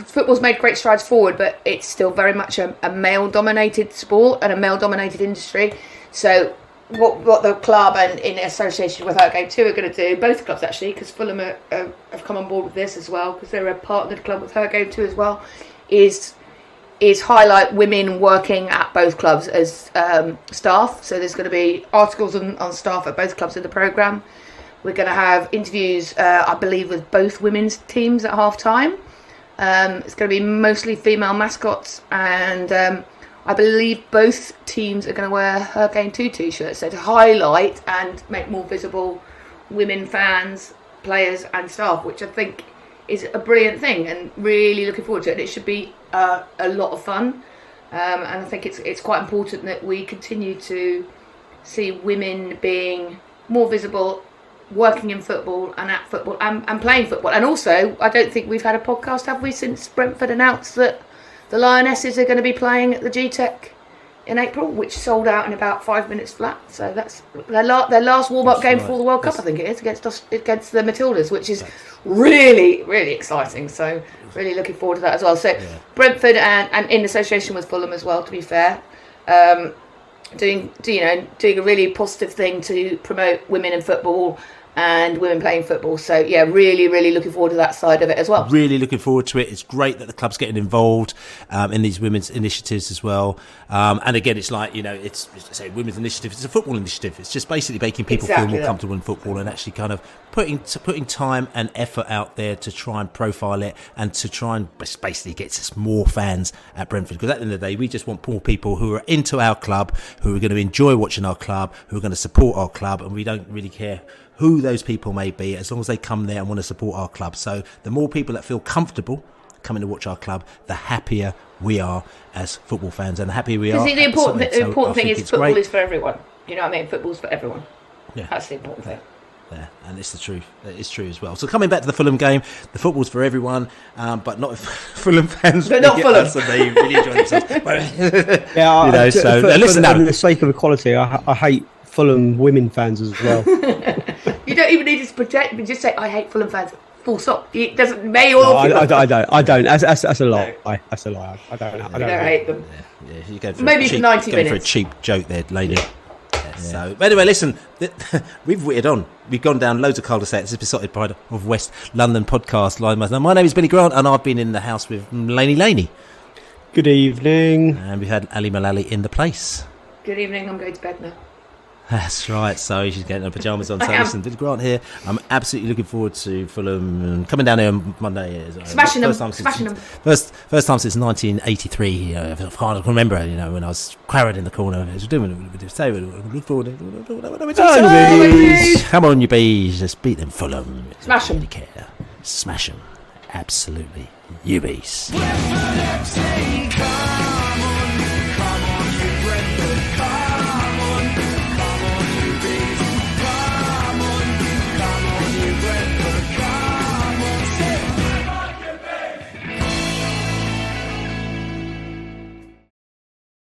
football's made great strides forward, but it's still very much a male-dominated sport and a male-dominated industry. So what the club and in association with Her Game 2 are going to do, both clubs actually, because Fulham have come on board with this as well, because they're a partnered club with Her Game 2 as well, is highlight women working at both clubs as staff. So there's going to be articles on staff at both clubs in the programme. We're going to have interviews, I believe, with both women's teams at half-time. It's going to be mostly female mascots, and I believe both teams are going to wear Her Game 2 t-shirts, so to highlight and make more visible women fans, players and staff, which I think is a brilliant thing, and really looking forward to it. It should be a lot of fun, and I think it's quite important that we continue to see women being more visible, working in football and at football and playing football. And also, I don't think we've had a podcast, have we, since Brentford announced that the Lionesses are going to be playing at the G-Tech in April, which sold out in about 5 minutes flat. So that's their last warm-up game for the World Cup, I think it is, against the Matildas, which is really, really exciting. So really looking forward to that as well. So Brentford and in association with Fulham as well, to be fair, doing a really positive thing to promote women in football and women playing football. So yeah, really, really looking forward to that side of it as well. Really looking forward to it. It's great that the club's getting involved in these women's initiatives as well. And again, it's like, you know, it's say women's initiative. It's a football initiative. It's just basically making people feel more comfortable in football and actually kind of putting time and effort out there to try and profile it and to try and basically get us more fans at Brentford. Because at the end of the day, we just want more people who are into our club, who are going to enjoy watching our club, who are going to support our club, and we don't really care who those people may be, as long as they come there and want to support our club. So the more people that feel comfortable coming to watch our club, the happier we are as football fans, and the happier we are. Because the important thing is football is for everyone. You know what I mean? Football's for everyone. Yeah, that's the important thing. Yeah, and it's the truth. It's true as well. So coming back to the Fulham game, the football's for everyone, but not if Fulham fans. But not Fulham. So they really enjoy themselves. Yeah, you know. So listen, for the sake of equality, I hate Fulham women fans as well. You don't even need to project, but just say, I hate Fulham fans. Full stop. It doesn't may or I don't. That's a lie. That's a lie. I don't hate them. Yeah, you go for maybe for 90 minutes. For a cheap joke there, lady. Yeah. So, but anyway, listen, we've whittled on. We've gone down loads of cul-de-sacs. This is Beesotted Pride of West London podcast. Now, my name is Billy Grant, and I've been in the house with Laney Lane. Good evening. And we've had Ali Mullalley in the place. Good evening. I'm going to bed now. That's right. So she's getting her pajamas on. So listen, Billy Grant here. I'm absolutely looking forward to Fulham coming down here on Monday. Smashing them. First time since 1983. I can't remember. You know, when I was quarried in the corner. I was doing. Look forward. Come on, you bees. Let's beat them, Fulham. Smash them. Really care. Smash them. Absolutely, you bees.